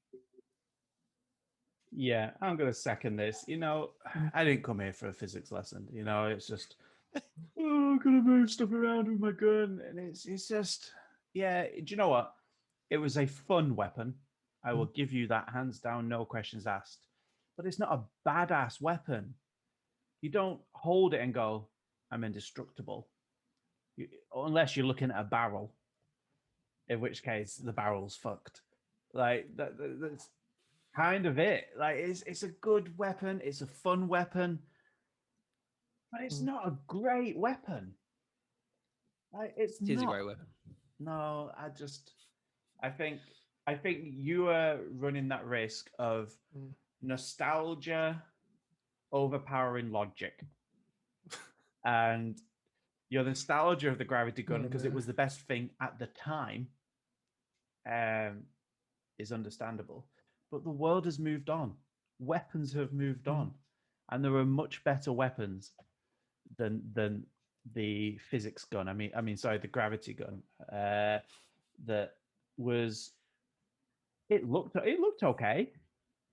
Yeah, I'm going to second this. I didn't come here for a physics lesson. It's just, I'm going to move stuff around with my gun. And it's just, yeah, do you know what? It was a fun weapon. I will give you that hands down, no questions asked. But it's not a badass weapon. You don't hold it and go, I'm indestructible. Unless you're looking at a barrel, in which case the barrel's fucked. Like, that's kind of it. Like, it's a good weapon. It's a fun weapon. But it's not a great weapon. Like, it is a great weapon. No, I think you are running that risk of nostalgia overpowering logic. And your nostalgia of the gravity gun, because it was the best thing at the time, is understandable. But the world has moved on. Weapons have moved on. And there are much better weapons than the physics gun. Sorry, the gravity gun. That was. It looked okay.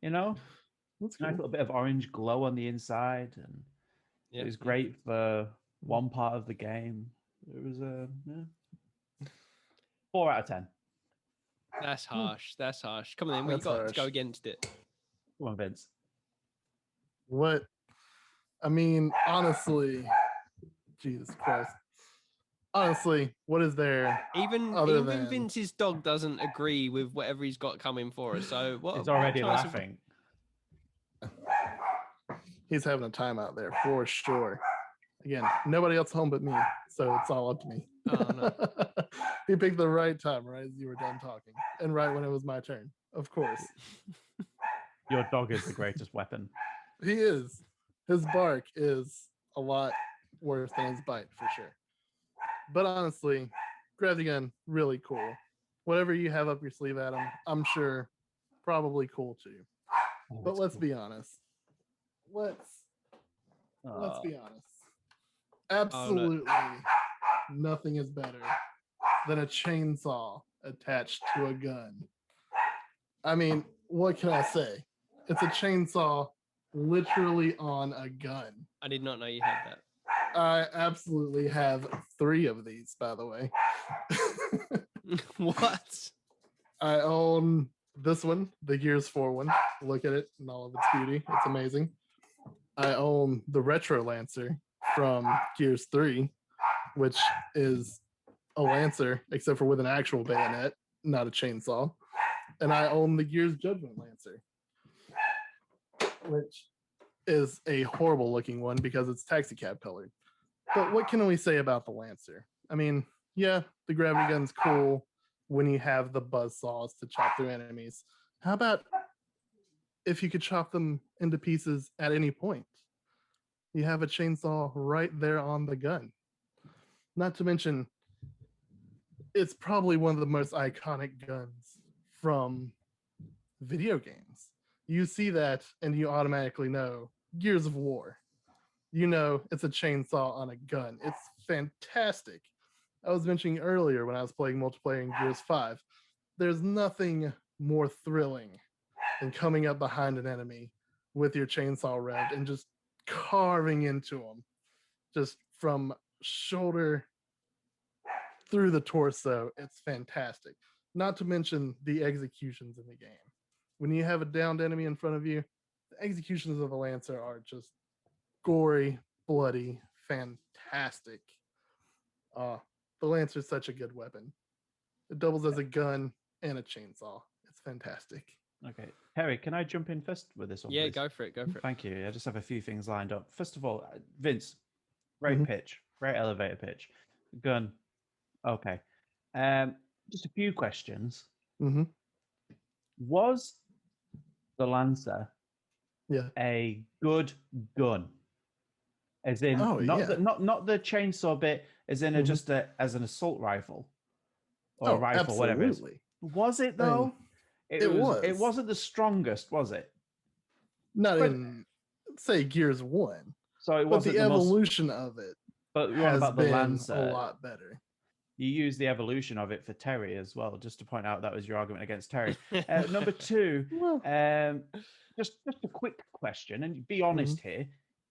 That's Nice cool. little bit of orange glow on the inside, and it was great for one part of the game. It was a 4 out of 10. That's harsh. That's harsh. Come on, then. What you That's got to go harsh. against it? Come on, Vince. What? I mean, honestly, Jesus Christ. Honestly, what is there? Even other than Vince's dog doesn't agree with whatever he's got coming for us. So what? It's already what chance of- laughing. he's having a time out there for sure. Again, nobody else home but me, so it's all up to me. Oh, no. He picked the right time, right as you were done talking, and right when it was my turn. Of course, Your dog is the greatest weapon. he is. His bark is a lot worse than his bite for sure. But honestly, gravity gun, really cool. Whatever you have up your sleeve, Adam, I'm sure probably cool too. But let's be honest. Let's be honest. Absolutely nothing is better than a chainsaw attached to a gun. I mean, what can I say? It's a chainsaw literally on a gun. I did not know you had that. I absolutely have 3 of these, by the way. What? I own this one, the Gears 4 one. Look at it in all of its beauty. It's amazing. I own the Retro Lancer from Gears 3, which is a Lancer, except for with an actual bayonet, not a chainsaw. And I own the Gears Judgment Lancer, which is a horrible looking one because it's taxi cab colored. But what can we say about the Lancer? I mean, yeah, the gravity gun's cool when you have the buzz saws to chop through enemies. How about if you could chop them into pieces at any point? You have a chainsaw right there on the gun. Not to mention, it's probably one of the most iconic guns from video games. You see that and you automatically know Gears of War. You know it's a chainsaw on a gun. It's fantastic. I was mentioning earlier when I was playing multiplayer in Gears 5, there's nothing more thrilling than coming up behind an enemy with your chainsaw revved and just carving into them, just from shoulder through the torso. It's fantastic. Not to mention the executions in the game. When you have a downed enemy in front of you, the executions of the Lancer are just gory, bloody, fantastic. The Lancer is such a good weapon. It doubles as a gun and a chainsaw. It's fantastic. Okay. Harry, can I jump in first with this one? Yeah, please? go for it. Go for it. Thank you. I just have a few things lined up. First of all, Vince, great pitch, great elevator pitch. Gun, okay. Just a few questions. Mm-hmm. Was the Lancer a good gun? As in, not the chainsaw bit, as in just as an assault rifle or a rifle, absolutely. whatever it is. Was it though? It was. It wasn't the strongest, was it? Not in, say, Gears 1. So it wasn't the evolution of it. But what has about the been Lancer? A lot better. You used the evolution of it for Terry as well, just to point out that was your argument against Terry. Number 2, just a quick question, and be honest here.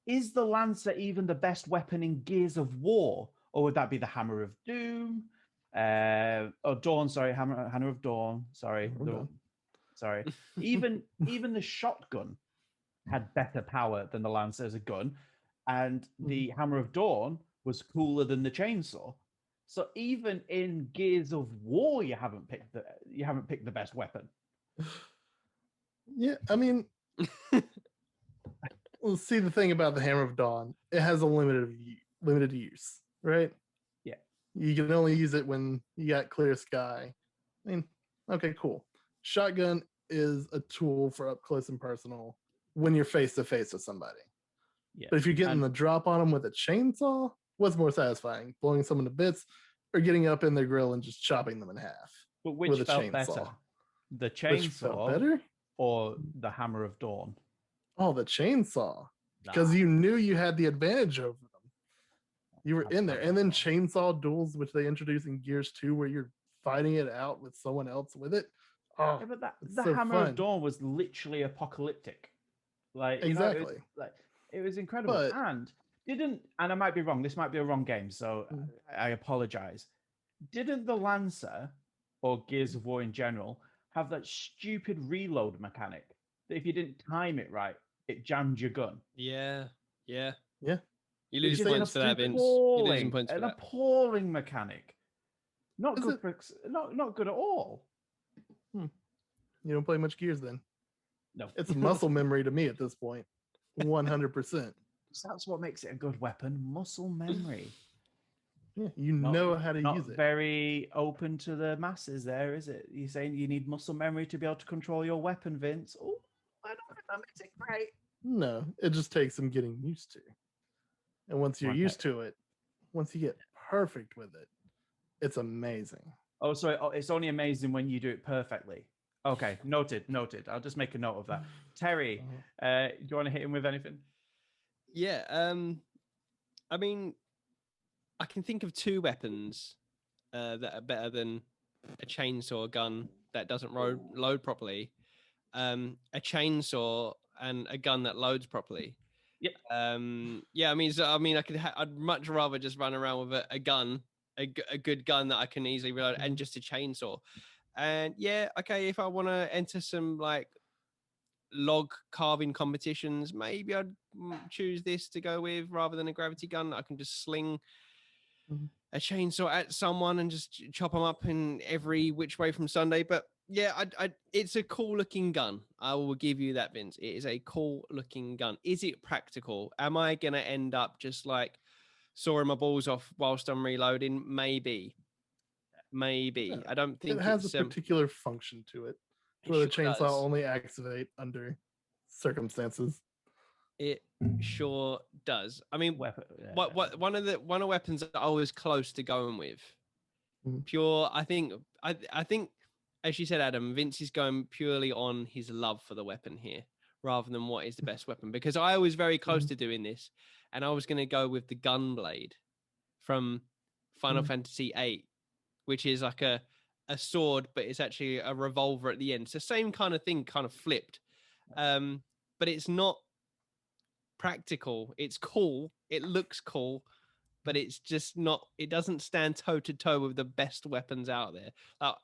Is the Lancer even the best weapon in Gears of War? Or would that be the Hammer of Doom? Or Dawn, sorry, Hammer of Dawn. Sorry. Sorry. Even the shotgun had better power than the Lancer as a gun. And the Hammer of Dawn was cooler than the chainsaw. So even in Gears of War, you haven't picked the best weapon. Yeah, I mean, well, see, the thing about the Hammer of Dawn, it has a limited use, right? Yeah, you can only use it when you got clear sky. I mean, okay, cool. Shotgun is a tool for up close and personal when you're face to face with somebody. Yeah, but if you're getting the drop on them with a chainsaw, what's more satisfying, blowing someone to bits, or getting up in their grill and just chopping them in half? But which with a felt chainsaw? better, the chainsaw Which felt better, or the Hammer of Dawn? Oh, the chainsaw, because you knew you had the advantage over them. You were in there, and then chainsaw duels, which they introduced in Gears 2, where you're fighting it out with someone else with it. Oh, Yeah, but it's the so Hammer fun. of Dawn was literally apocalyptic. Like, Exactly. It was incredible. But- And I might be wrong, this might be a wrong game, so Mm. I apologize. Didn't the Lancer or Gears of War in general have that stupid reload mechanic that if you didn't time it right, it jammed your gun? Yeah. Yeah. You lose You're saying points for that, Vince. You're Appalling, losing points for an that. appalling mechanic. Not Is good it? for not good at all. You don't play much Gears then. No, It's muscle memory to me at this point. 100%. That's what makes it a good weapon: muscle memory. Yeah, you Not- know how to Not use it. very open to the masses, there is it? You're saying you need muscle memory to be able to control your weapon, Vince? Oh, I don't think that makes it great. No, it just takes some getting used to. And once you're Okay. used to it, once you get perfect with it, it's amazing. Oh, so it's only amazing when you do it perfectly. Okay, noted. I'll just make a note of that. Terry, do you want to hit him with anything? Yeah. I mean, I can think of two weapons that are better than a chainsaw gun that doesn't load properly. A chainsaw and a gun that loads properly. Yep. Yeah. I'd much rather just run around with a gun, a good gun that I can easily reload, and just a chainsaw. And yeah, okay, if I want to enter some like log carving competitions, maybe I'd choose this to go with rather than a gravity gun. I can just sling a chainsaw at someone and just chop them up in every which way from Sunday. But yeah, it's a cool looking gun. I will give you that, Vince. It is a cool looking gun. Is it practical? Am I going to end up just like sawing my balls off whilst I'm reloading? Maybe. Yeah. I don't think It has it's a particular function to it, it where the sure chainsaw does. only activate under circumstances. It sure does. I mean, Weapon. what one of weapons that I was close to going with. Mhm. Pure. I think, as you said, Adam, Vince is going purely on his love for the weapon here, rather than what is the best weapon. Because I was very close to doing this, and I was going to go with the Gunblade from Final Fantasy VIII, which is like a sword, but it's actually a revolver at the end. It's the same kind of thing, kind of flipped. But it's not practical. It's cool. It looks cool, but it's just not. It doesn't stand toe to toe with the best weapons out there.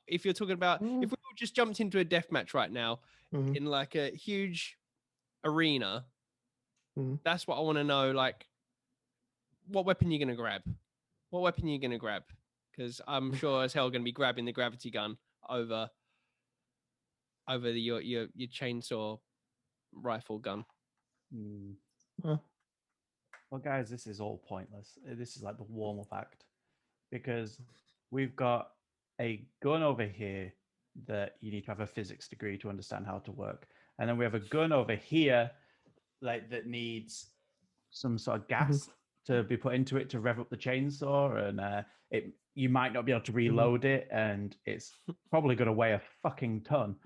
If you're talking about, if we just jumped into a death match right now in like a huge arena, that's what I want to know. Like, what weapon you're going to grab? What weapon you're going to grab? Because I'm sure as hell going to be grabbing the gravity gun over your chainsaw rifle gun. Well, guys, this is all pointless. This is like the warm-up act, because we've got a gun over here that you need to have a physics degree to understand how to work, and then we have a gun over here like that needs some sort of gas to be put into it to rev up the chainsaw, and you might not be able to reload it, and it's probably going to weigh a fucking ton,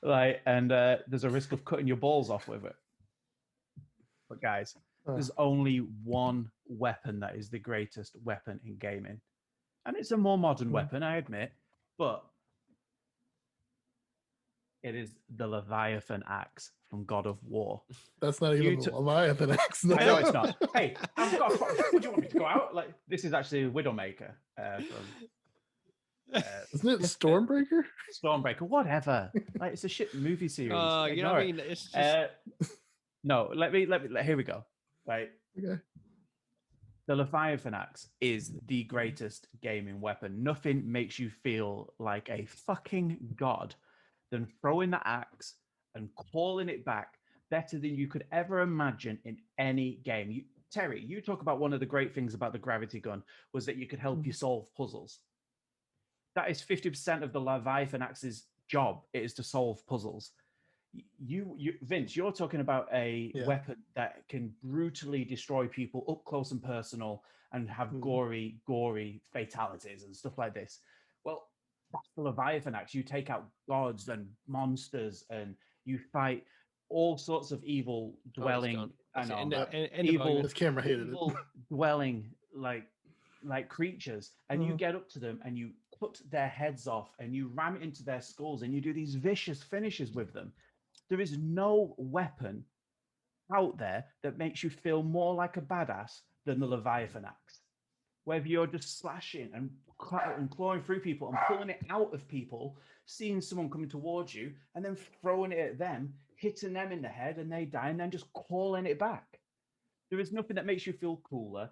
and there's a risk of cutting your balls off with it. But guys, there's only one weapon that is the greatest weapon in gaming, and it's a more modern weapon, I admit, but it is the Leviathan axe from God of War. That's not even the Leviathan axe. No. I know it's not. Hey, I've got. Would you want me to go out? Like, this is actually Widowmaker. Isn't it Stormbreaker? Stormbreaker, whatever. Like, it's a shit movie series. You know what I mean? It's just... no, let me. Here we go. Right. Okay. The Leviathan axe is the greatest gaming weapon. Nothing makes you feel like a fucking god than throwing the axe and calling it back better than you could ever imagine in any game. Terry, you talk about one of the great things about the gravity gun was that you could help you solve puzzles. That is 50% of the Leviathan axe's job. It is to solve puzzles. You Vince, you're talking about a weapon that can brutally destroy people up close and personal and have gory fatalities and stuff like this. Well, that's the Leviathan axe. You take out gods and monsters, and you fight all sorts of evil dwelling. I know, His camera hated evil dwelling like like creatures, and you get up to them and you cut their heads off and you ram it into their skulls and you do these vicious finishes with them. There is no weapon out there that makes you feel more like a badass than the Leviathan axe. Whether you're just slashing and clawing through people and pulling it out of people, seeing someone coming towards you and then throwing it at them, hitting them in the head and they die, and then just calling it back. There is nothing that makes you feel cooler.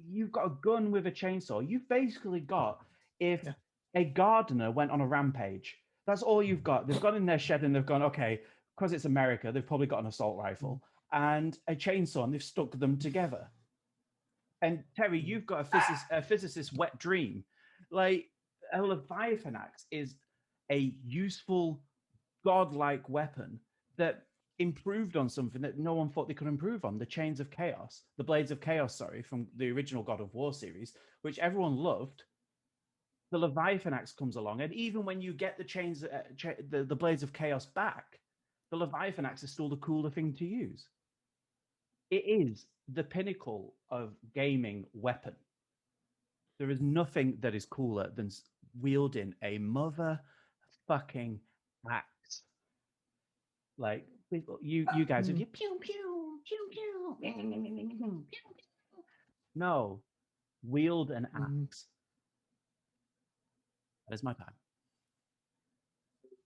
You've got a gun with a chainsaw. You've basically got, if a gardener went on a rampage, that's all you've got. They've gone in their shed and they've gone, okay, because it's America, they've probably got an assault rifle and a chainsaw, and they've stuck them together. And Terry, you've got a physicist's wet dream. Like, a Leviathan axe is a useful, godlike weapon that improved on something that no one thought they could improve on. The Blades of Chaos, from the original God of War series, which everyone loved. The Leviathan axe comes along, and even when you get the Blades of Chaos back, the Leviathan axe is still the cooler thing to use. It is the pinnacle of gaming weapon. There is nothing that is cooler than wielding a motherfucking axe. Like, you guys with your pew pew pew pew pew pew. No, wield an axe. That is my time.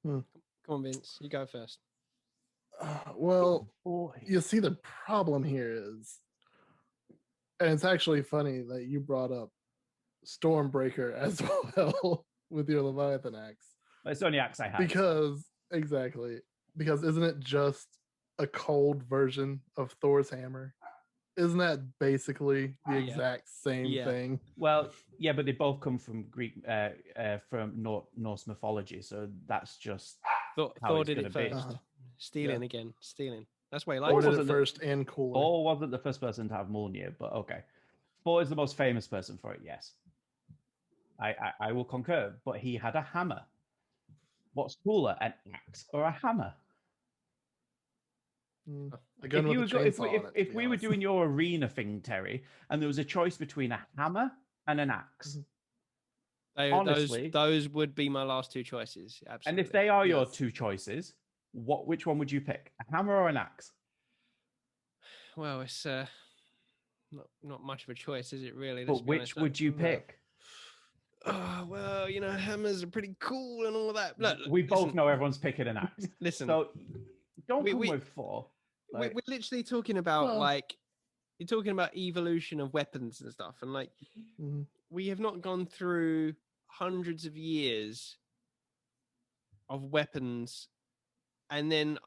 Come on, Vince, you go first. Well, you see, the problem here is, and it's actually funny that you brought up Stormbreaker as well with your Leviathan axe. It's the only axe I have. Because isn't it just a cold version of Thor's hammer? Isn't that basically the exact same thing? Well, yeah, but they both come from Greek, from Norse mythology, so that's just Thor did it first. Stealing. That's why he likes Thor it. did it first and cooler. Thor wasn't the first person to have Mjolnir, but okay. Thor is the most famous person for it, yes. I will concur, but he had a hammer. What's cooler, an axe or a hammer? If we were doing your arena thing, Terry, and there was a choice between a hammer and an axe, honestly, those would be my last two choices. Absolutely. And if they are your two choices, which one would you pick? A hammer or an axe? Well, it's not much of a choice, is it really? But which would you pick? Oh, well, hammers are pretty cool and all that. Look, we both know everyone's picking an axe. Listen, so don't come with Thor. We're literally talking about you're talking about evolution of weapons and stuff, and we have not gone through hundreds of years of weapons, and then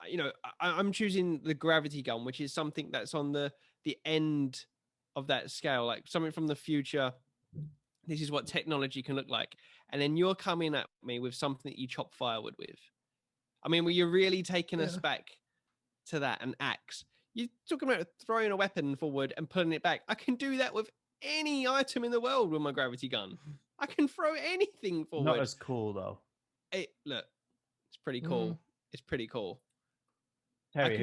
I'm choosing the gravity gun, which is something that's on the end of that scale, like something from the future. This is what technology can look like, and then you're coming at me with something that you chop firewood with. I mean, you're really taking us back to that, an axe. You're talking about throwing a weapon forward and pulling it back. I can do that with any item in the world with my gravity gun. I can throw anything forward. Not as cool though. Look, it's pretty cool. It's pretty cool. Terry,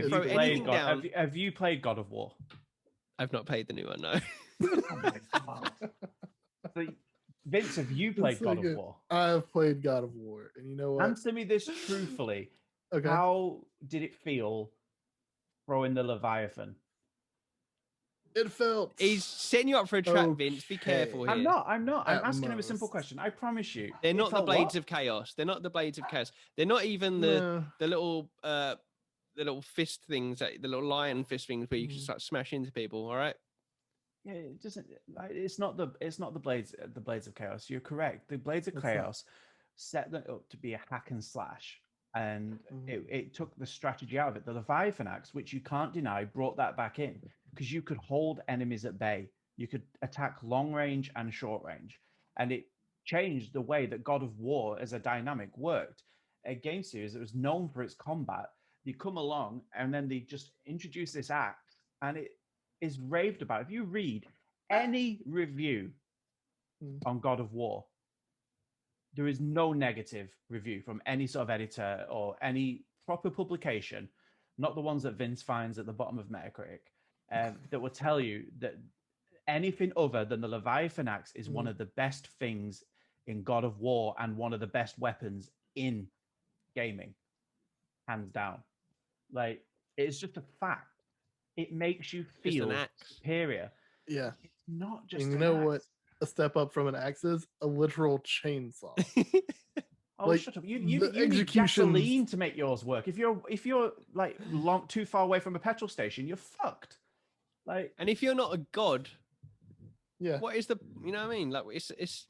have you played God of War? I've not played the new one, no. Oh my God. So, Vince, have you played God of War? I've played God of War, and you know what? Answer me this truthfully. Okay. How did it feel throwing the Leviathan? It felt... He's setting you up for a trap, Vince. Be careful here. I'm not. I'm asking him a simple question. I promise you. They're not the Blades of Chaos. They're not the Blades of Chaos. They're not even the little fist things, the little lion fist things where you can just like smash into people. All right. Yeah, it doesn't. It's not the blades of Chaos. You're correct. The Blades of Chaos set them up to be a hack and slash, and it took the strategy out of it. The Leviathan axe, which you can't deny, brought that back in because you could hold enemies at bay. You could attack long range and short range, and it changed the way that God of War as a dynamic worked. A game series that was known for its combat. You come along, and then they just introduce this axe, and it is raved about. If you read any review on God of War, there is no negative review from any sort of editor or any proper publication, not the ones that Vince finds at the bottom of Metacritic, that will tell you that anything other than the Leviathan axe is one of the best things in God of War and one of the best weapons in gaming, hands down. Like, it's just a fact. It makes you Just an feel axe. superior. Yeah. It's not just And you an know axe. what a step up from an axe is? A literal chainsaw. Oh, like, shut up! You the need executions- gasoline to make yours work. If you're like too far away from a petrol station, you're fucked. Like, And if you're not a god, Yeah. what is the, you know what I mean? Like, it's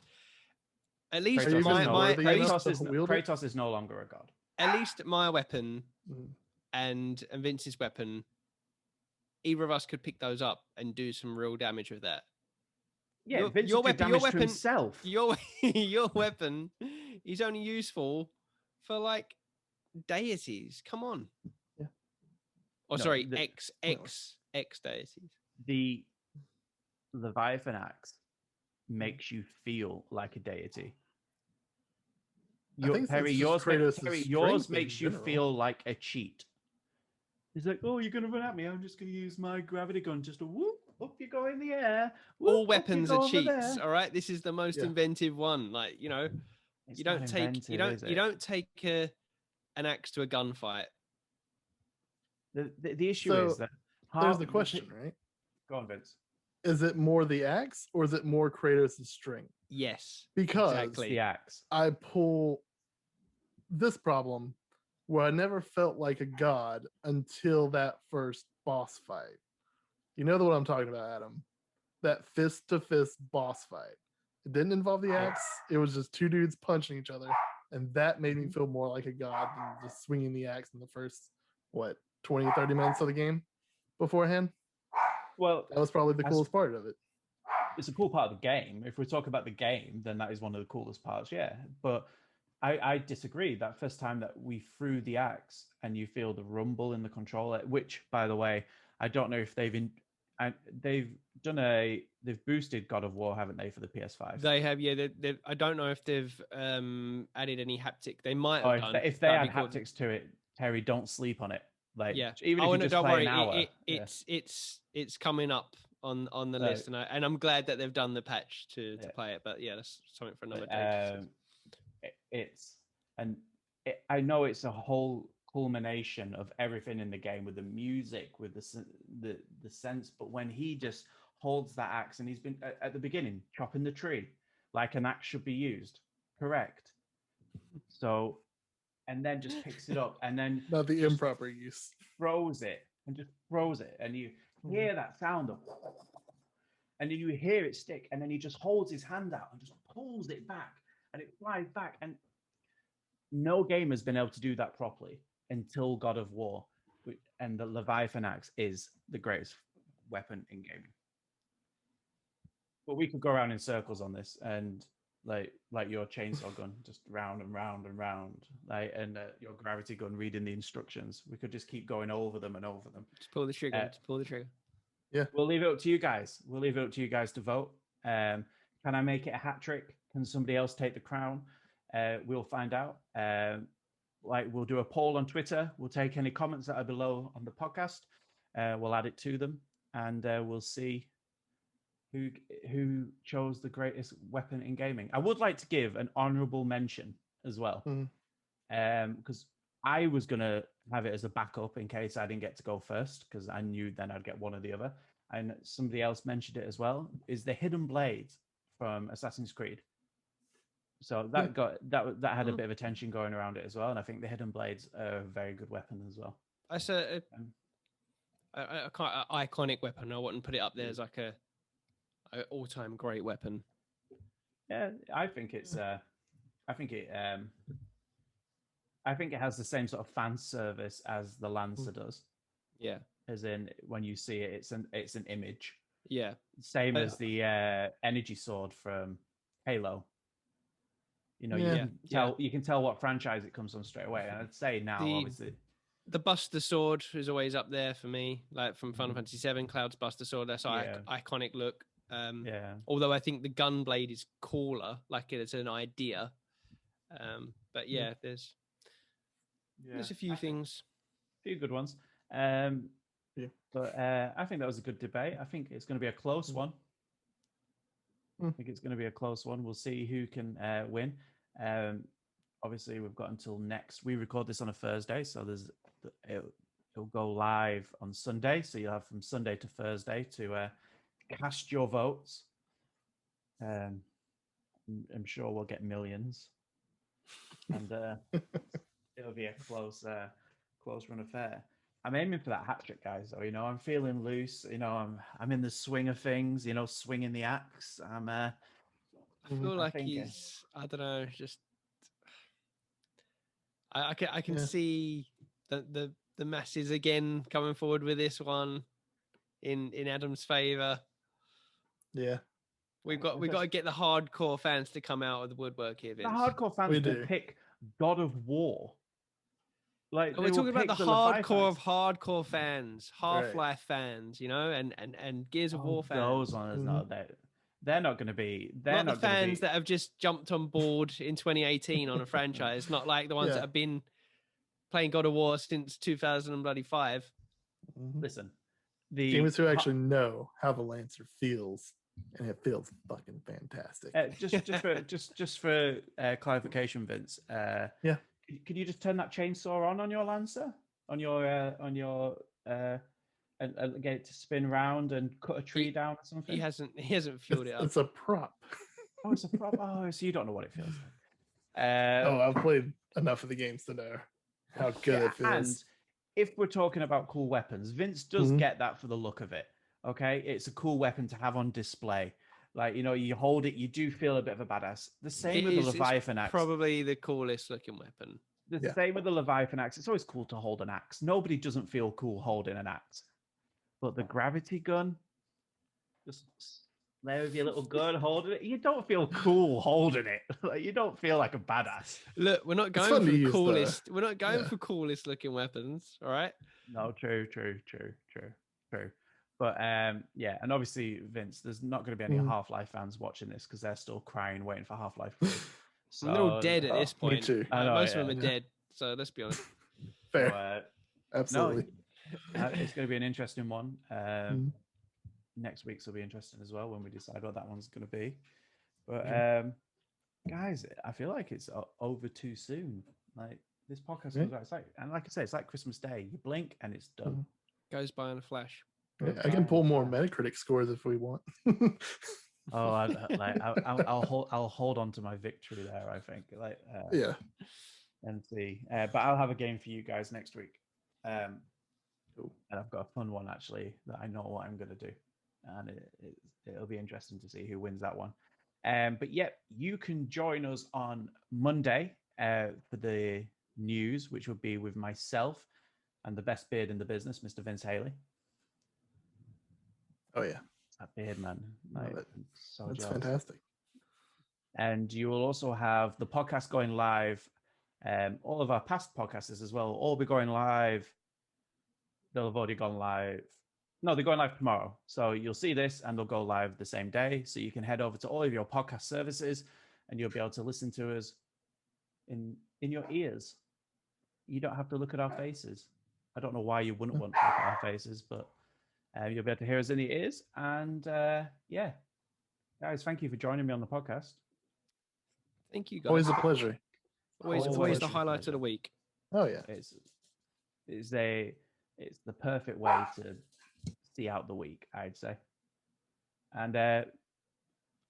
at least Are you my even my worthy enough Kratos to is wield it? Kratos is no longer a god. at least my weapon Mhm. and Vince's weapon, either of us could pick those up and do some real damage with that. Yeah, Vince did damage to himself. Your weapon is only useful for like deities. Come on. Yeah. Oh, No, sorry, the- X deities. The Leviathan axe makes you feel like a deity. I think Perry, it's just Kratos' yours strength in makes you general. feel like a cheat. He's like, "Oh, you're gonna run at me? I'm just gonna use my gravity gun. Just a whoop, up you go in the air. Whoop, All up you weapons go are over cheats. there." All right, this is the most Yeah. inventive one. Like, you know, It's you not don't take inventive, is it? don't take an axe to a gunfight. The issue So, is that There's the question, right? Go on, Vince. Is it more the axe or is it more Kratos' strength? Yes, Because exactly. The axe. I pull this problem where I never felt like a god until that first boss fight. You know what I'm talking about, Adam? That fist to fist boss fight. It didn't involve the axe. It was just two dudes punching each other. And that made me feel more like a god than just swinging the axe in the first, 20, 30 minutes of the game beforehand. Well, That was probably the As- coolest part of it. it's a cool part of the game. If we talk about the game, then that is one of the coolest parts, yeah. But I disagree. That first time that we threw the axe and you feel the rumble in the controller, which, by the way, I don't know if they've boosted God of War, haven't they, for the PS5? They have, yeah. I don't know if they've added any haptic. They might have done. If they That'd add be cool. haptics to it, Terry, don't sleep on it. Like, Yeah. even if you just don't play worry. an hour, It's coming up on the Right. list, and I'm glad that they've done the patch to Yeah. play it. But yeah, that's something for another But, day. I know it's a whole culmination of everything in the game with the music, with the sense. But when he just holds that axe and he's been at the beginning chopping the tree like an axe should be used, correct? So, and then just picks it up and then Not the just improper use. throws it, and you hear that sound of, and then you hear it stick, and then he just holds his hand out and just pulls it back, and it flies back. And no game has been able to do that properly until God of War, and the Leviathan axe is the greatest weapon in gaming. But we could go around in circles on this, and like your chainsaw gun, just round and round and round, and your gravity gun reading the instructions. We could just keep going over them and over them. Just pull the trigger. Just pull the trigger. We'll leave it up to you guys. We'll leave it up to you guys to vote. Can I make it a hat trick? Can somebody else take the crown? We'll find out. We'll do a poll on Twitter. We'll take any comments that are below on the podcast. We'll add it to them, and we'll see who chose the greatest weapon in gaming. I would like to give an honorable mention as well, because I was gonna have it as a backup in case I didn't get to go first, because I knew then I'd get one or the other. And somebody else mentioned it as well. Is the Hidden Blades from Assassin's Creed? So that had a bit of attention going around it as well, and I think the Hidden Blades are a very good weapon as well. That's a iconic weapon. I wouldn't put it up there as like a all-time great weapon. Yeah, I think it's. I think it has the same sort of fan service as the Lancer does. Yeah, as in when you see it, it's an image. Yeah, same as the energy sword from Halo. You know, you can tell what franchise it comes from straight away. And I'd say now, obviously, the Buster Sword is always up there for me. Like from Final Fantasy VII, Cloud's Buster Sword. That's iconic look. Although I think the Gunblade is cooler, like it's an idea. But there's a few things, a few good ones. But I think that was a good debate. I think it's going to be a close one. I think it's going to be a close one. We'll see who can win. Obviously, we've got until next. We record this on a Thursday, so it'll go live on Sunday. So you'll have from Sunday to Thursday to cast your votes. I'm sure we'll get millions, and it'll be a close run affair. I'm aiming for that hat trick, guys. So I'm feeling loose. I'm in the swing of things. Swinging the axe. I feel like he's. I don't know. Just I can see the masses again coming forward with this one in Adam's favor. Yeah. We've got to get the hardcore fans to come out of the woodwork here, Vince. The hardcore fans will pick God of War. Like we're talking about the hardcore of hardcore fans, Half-Life fans, and Gears of War fans. Those ones not that. They're not going to be. They're not the fans that have just jumped on board in 2018 on a franchise. Not like the ones that have been playing God of War since 2005. Listen, the gamers who actually know how the Lancer feels. And it feels fucking fantastic. Just for clarification, Vince. Yeah. Can you just turn that chainsaw on your Lancer, on your and get it to spin round and cut a tree down or something? He hasn't fueled it up. It's a prop. Oh, it's a prop. Oh, so you don't know what it feels like. I've played enough of the games to know how good it feels. And if we're talking about cool weapons, Vince does get that for the look of it. Okay, it's a cool weapon to have on display. Like, you hold it, you do feel a bit of a badass. The same with the Leviathan axe. Probably the coolest looking weapon. The same with the Leviathan axe. It's always cool to hold an axe. Nobody doesn't feel cool holding an axe. But the gravity gun, just there with your little gun holding it, you don't feel cool holding it. Like, you don't feel like a badass. Look, we're not going for the coolest. We're not going for coolest looking weapons. All right. No, true. But and obviously, Vince, there's not going to be any Half-Life fans watching this because they're still crying, waiting for Half-Life 3. So they're all dead at this point. Me too. Most of them are dead. So let's be honest. Fair. Absolutely. No, it's going to be an interesting one. Next week's will be interesting as well when we decide what that one's going to be. But guys, I feel like it's over too soon. Like this podcast goes outside, and like I say, it's like Christmas Day. You blink and it's done. Goes by in a flash. Yeah, I can pull more Metacritic scores if we want. I'll hold on to my victory there. I think, and see. But I'll have a game for you guys next week. And I've got a fun one actually that I know what I'm going to do, and it'll be interesting to see who wins that one. But you can join us on Monday for the news, which will be with myself and the best beard in the business, Mr. Vince Haley. Oh yeah, that beard, man! That's fantastic. And you will also have the podcast going live. All of our past podcasts as well will all be going live. They'll have already gone live. No, they're going live tomorrow. So you'll see this, and they'll go live the same day. So you can head over to all of your podcast services, and you'll be able to listen to us in your ears. You don't have to look at our faces. I don't know why you wouldn't want to look at our faces, but. You'll be able to hear us in the ears. And guys, thank you for joining me on the podcast. Thank you, guys. Always a pleasure. Always the highlight of the week. Oh yeah, it's the perfect way to see out the week, I'd say. And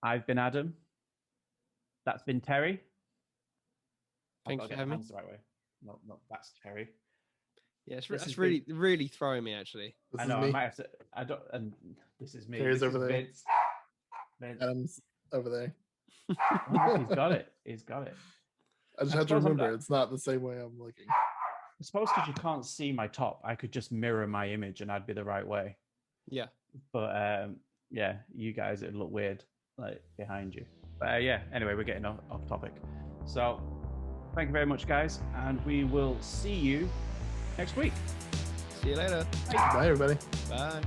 I've been Adam. That's been Terry. Thanks for having me. The right way. No, that's Terry. Yeah, that's really throwing me actually. I know. I might have to. I don't. And this is me. Terry's over there. Vince. Adam's over there. Oh, he's got it. I just have to remember it's not the same way I'm looking. I suppose because you can't see my top, I could just mirror my image and I'd be the right way. Yeah. But you guys, it'd look weird like behind you. But anyway, we're getting off topic. So thank you very much, guys, and we will see you next week. See you later. Bye everybody. Bye.